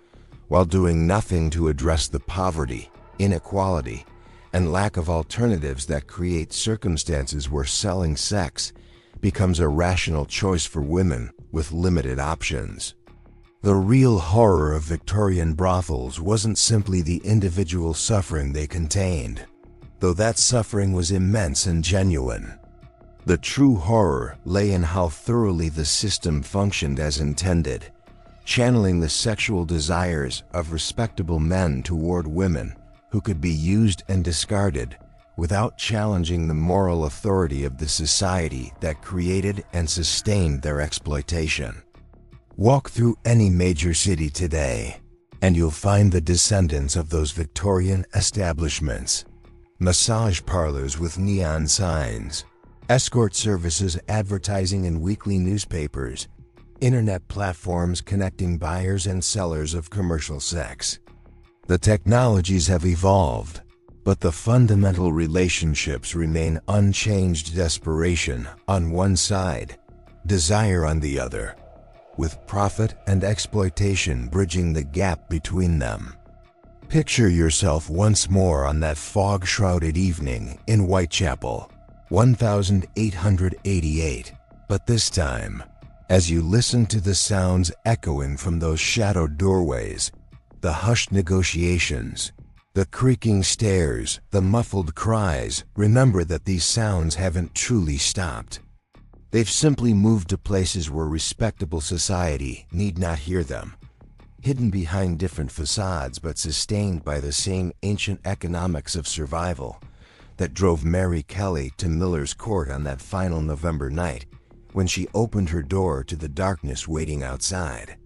while doing nothing to address the poverty, inequality, and lack of alternatives that create circumstances where selling sex becomes a rational choice for women with limited options. The real horror of Victorian brothels wasn't simply the individual suffering they contained, though that suffering was immense and genuine. The true horror lay in how thoroughly the system functioned as intended, channeling the sexual desires of respectable men toward women who could be used and discarded without challenging the moral authority of the society that created and sustained their exploitation. Walk through any major city today, and you'll find the descendants of those Victorian establishments. Massage parlors with neon signs, escort services advertising in weekly newspapers, internet platforms connecting buyers and sellers of commercial sex. The technologies have evolved, but the fundamental relationships remain unchanged: desperation on one side, desire on the other, with profit and exploitation bridging the gap between them. Picture yourself once more on that fog-shrouded evening in Whitechapel, 1888, but this time, as you listen to the sounds echoing from those shadowed doorways, the hushed negotiations, the creaking stairs, the muffled cries, remember that these sounds haven't truly stopped. They've simply moved to places where respectable society need not hear them, hidden behind different facades but sustained by the same ancient economics of survival that drove Mary Kelly to Miller's Court on that final November night when she opened her door to the darkness waiting outside.